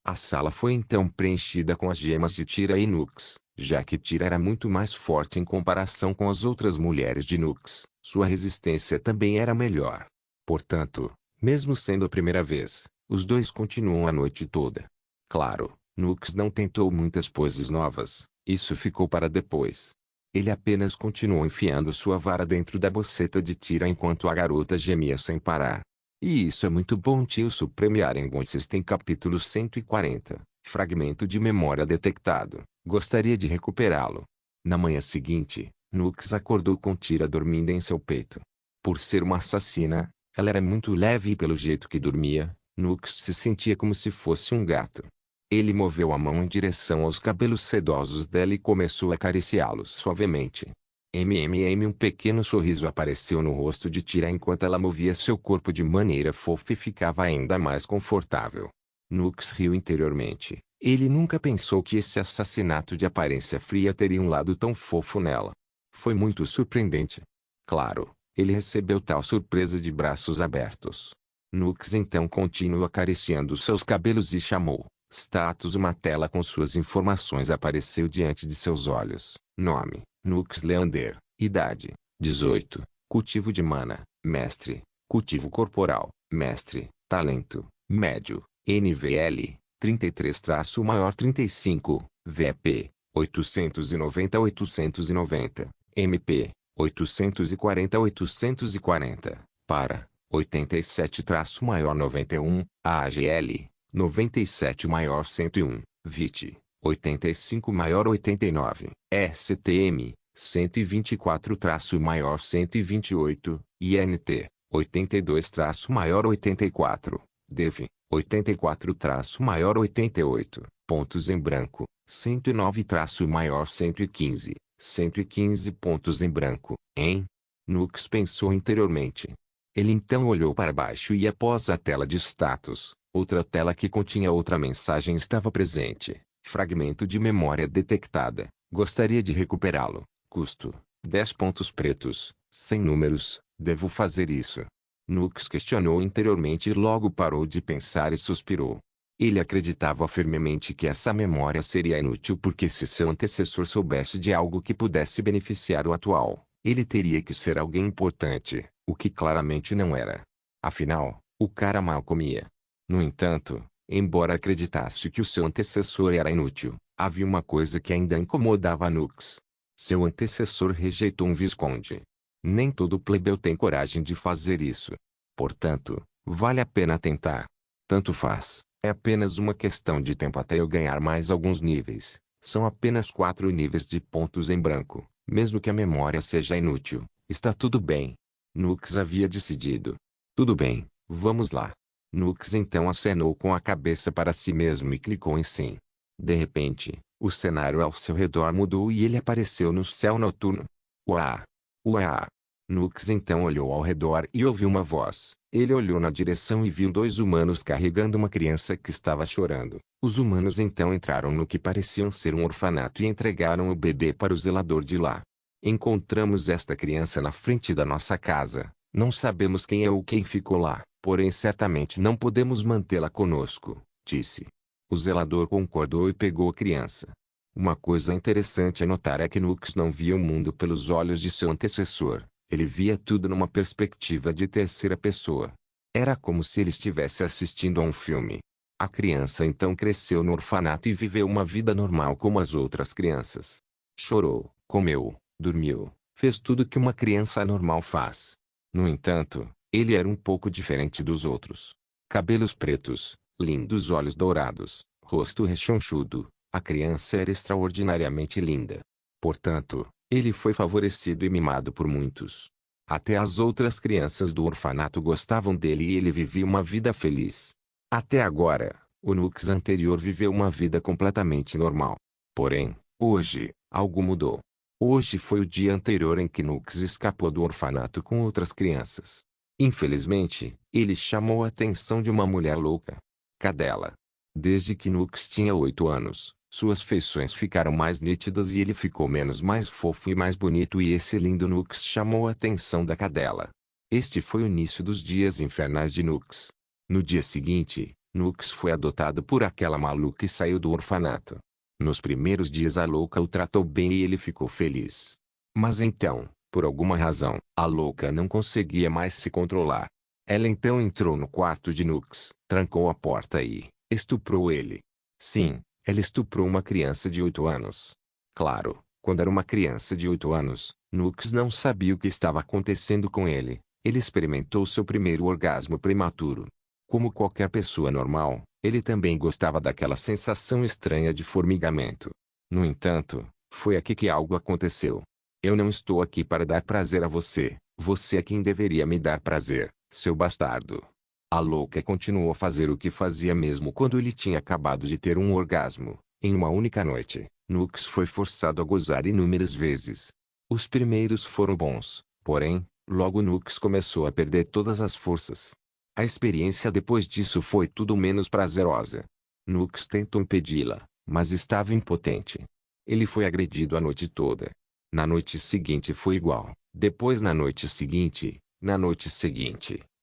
A sala foi então preenchida com as gemas de Tira e Nux. Já que Tira era muito mais forte em comparação com as outras mulheres de Nux, sua resistência também era melhor. Portanto, mesmo sendo a primeira vez, os dois continuam a noite toda. Claro, Nux não tentou muitas poses novas, isso ficou para depois. Ele apenas continuou enfiando sua vara dentro da boceta de Tira enquanto a garota gemia sem parar. E isso é muito bom. Tio Supreme Arengon System capítulo 140, fragmento de memória detectado. Gostaria de recuperá-lo. Na manhã seguinte, Nux acordou com Tira dormindo em seu peito. Por ser uma assassina, ela era muito leve e pelo jeito que dormia, Nux se sentia como se fosse um gato. Ele moveu a mão em direção aos cabelos sedosos dela e começou a acariciá-los suavemente. Um pequeno sorriso apareceu no rosto de Tira enquanto ela movia seu corpo de maneira fofa e ficava ainda mais confortável. Nux riu interiormente. Ele nunca pensou que esse assassinato de aparência fria teria um lado tão fofo nela. Foi muito surpreendente. Claro, ele recebeu tal surpresa de braços abertos. Nux então continuou acariciando seus cabelos e chamou. Status. Uma tela com suas informações apareceu diante de seus olhos. Nome, Nux Leander. Idade, 18. Cultivo de mana, mestre. Cultivo corporal, mestre. Talento, médio. NVL, 33-maior 35, VP, 890-890, MP, 840-840, para, 87-maior 91, AGL, 97-maior 101, VIT, 85-maior 89, STM, 124-maior 128, INT, 82-maior 84, DEV, 84-maior 88, pontos em branco, 109-maior 115, 115 pontos em branco, hein? Nux pensou interiormente. Ele então olhou para baixo e após a tela de status, outra tela que continha outra mensagem estava presente. Fragmento de memória detectada. Gostaria de recuperá-lo. Custo, 10 pontos pretos, 100 números. Devo fazer isso? Nux questionou interiormente e logo parou de pensar e suspirou. Ele acreditava firmemente que essa memória seria inútil porque se seu antecessor soubesse de algo que pudesse beneficiar o atual, ele teria que ser alguém importante, o que claramente não era. Afinal, o cara mal comia. No entanto, embora acreditasse que o seu antecessor era inútil, havia uma coisa que ainda incomodava Nux. Seu antecessor rejeitou um visconde. Nem todo plebeu tem coragem de fazer isso. Portanto, vale a pena tentar. Tanto faz, é apenas uma questão de tempo até eu ganhar mais alguns níveis. São apenas 4 níveis de pontos em branco, mesmo que a memória seja inútil. Está tudo bem. Nux havia decidido. Tudo bem, vamos lá. Nux então acenou com a cabeça para si mesmo e clicou em sim. De repente, o cenário ao seu redor mudou e ele apareceu no céu noturno. Uá! Uá! Nux então olhou ao redor e ouviu uma voz. Ele olhou na direção e viu 2 humanos carregando uma criança que estava chorando. Os humanos então entraram no que pareciam ser um orfanato e entregaram o bebê para o zelador de lá. Encontramos esta criança na frente da nossa casa. Não sabemos quem é ou quem ficou lá, porém certamente não podemos mantê-la conosco, disse. O zelador concordou e pegou a criança. Uma coisa interessante a notar é que Nux não via o mundo pelos olhos de seu antecessor. Ele via tudo numa perspectiva de terceira pessoa. Era como se ele estivesse assistindo a um filme. A criança então cresceu no orfanato e viveu uma vida normal como as outras crianças. Chorou, comeu, dormiu, Fez tudo que uma criança normal faz. No entanto, ele era um pouco diferente dos outros. Cabelos pretos, lindos olhos dourados, rosto rechonchudo, a criança era extraordinariamente linda. Portanto, ele foi favorecido e mimado por muitos. Até as outras crianças do orfanato gostavam dele e ele vivia uma vida feliz. Até agora, o Nux anterior viveu uma vida completamente normal. Porém, hoje, algo mudou. Hoje foi o dia anterior em que Nux escapou do orfanato com outras crianças. Infelizmente, ele chamou a atenção de uma mulher louca. Cadela. Desde que Nux tinha 8 anos, suas feições ficaram mais nítidas e ele ficou mais fofo e mais bonito e esse lindo Nux chamou a atenção da cadela. Este foi o início dos dias infernais de Nux. No dia seguinte, Nux foi adotado por aquela maluca e saiu do orfanato. Nos primeiros dias a louca o tratou bem e ele ficou feliz. Mas então, por alguma razão, a louca não conseguia mais se controlar. Ela então entrou no quarto de Nux, trancou a porta e estuprou ele. Sim, ela estuprou uma criança de 8 anos. Claro, quando era uma criança de 8 anos, Nux não sabia o que estava acontecendo com ele. Ele experimentou seu primeiro orgasmo prematuro. Como qualquer pessoa normal, ele também gostava daquela sensação estranha de formigamento. No entanto, foi aqui que algo aconteceu. Eu não estou aqui para dar prazer a você, você é quem deveria me dar prazer, seu bastardo. A louca continuou a fazer o que fazia mesmo quando ele tinha acabado de ter um orgasmo. Em uma única noite, Nux foi forçado a gozar inúmeras vezes. Os primeiros foram bons, porém, logo Nux começou a perder todas as forças. A experiência depois disso foi tudo menos prazerosa. Nux tentou impedi-la, mas estava impotente. Ele foi agredido a noite toda. Na noite seguinte foi igual. Depois na noite seguinte,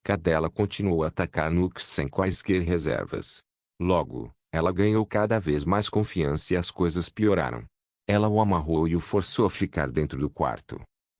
Cadela continuou a atacar Nux sem quaisquer reservas. Logo, ela ganhou cada vez mais confiança e as coisas pioraram. Ela o amarrou e o forçou a ficar dentro do quarto.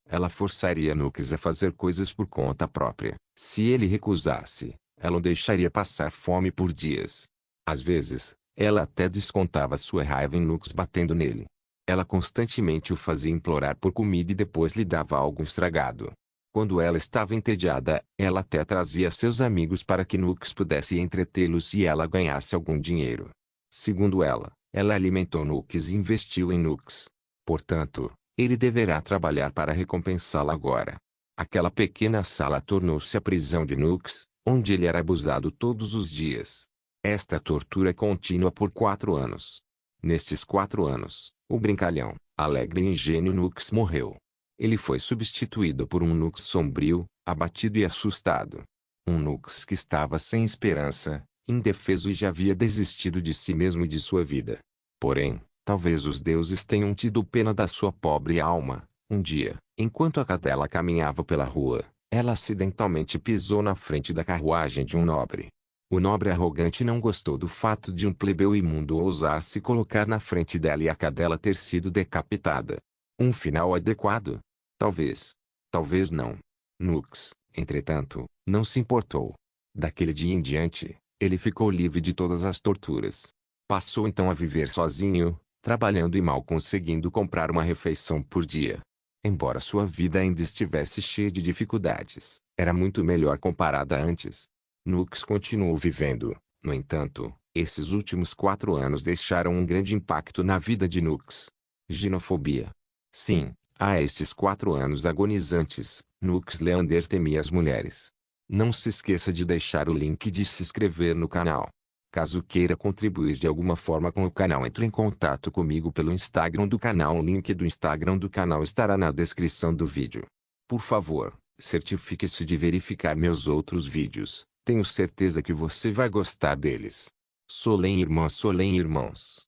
Ela forçaria Nux a fazer coisas por conta própria. Se ele recusasse, ela o deixaria passar fome por dias. Às vezes, ela até descontava sua raiva em Nux batendo nele. Ela constantemente o fazia implorar por comida e depois lhe dava algo estragado. Quando ela estava entediada, ela até trazia seus amigos para que Nux pudesse entretê-los e ela ganhasse algum dinheiro. Segundo ela alimentou Nux e investiu em Nux. Portanto, ele deverá trabalhar para recompensá-la agora. Aquela pequena sala tornou-se a prisão de Nux, onde ele era abusado todos os dias. Esta tortura contínua por 4 anos. Nestes 4 anos, o brincalhão, alegre e ingênuo Nux morreu. Ele foi substituído por um Nux sombrio, abatido e assustado. Um Nux que estava sem esperança, indefeso e já havia desistido de si mesmo e de sua vida. Porém, talvez os deuses tenham tido pena da sua pobre alma. Um dia, enquanto a cadela caminhava pela rua, ela acidentalmente pisou na frente da carruagem de um nobre. O nobre arrogante não gostou do fato de um plebeu imundo ousar se colocar na frente dela e a cadela ter sido decapitada. Um final adequado? Talvez. Talvez não. Nux, entretanto, não se importou. Daquele dia em diante, ele ficou livre de todas as torturas. Passou então a viver sozinho, trabalhando e mal conseguindo comprar uma refeição por dia. Embora sua vida ainda estivesse cheia de dificuldades, era muito melhor comparada a antes. Nux continuou vivendo. No entanto, esses últimos 4 anos deixaram um grande impacto na vida de Nux. Ginofobia. Sim, há estes 4 anos agonizantes, Nux Leander temia as mulheres. Não se esqueça de deixar o link de se inscrever no canal. Caso queira contribuir de alguma forma com o canal, entre em contato comigo pelo Instagram do canal. O link do Instagram do canal estará na descrição do vídeo. Por favor, certifique-se de verificar meus outros vídeos. Tenho certeza que você vai gostar deles. Solem irmãos.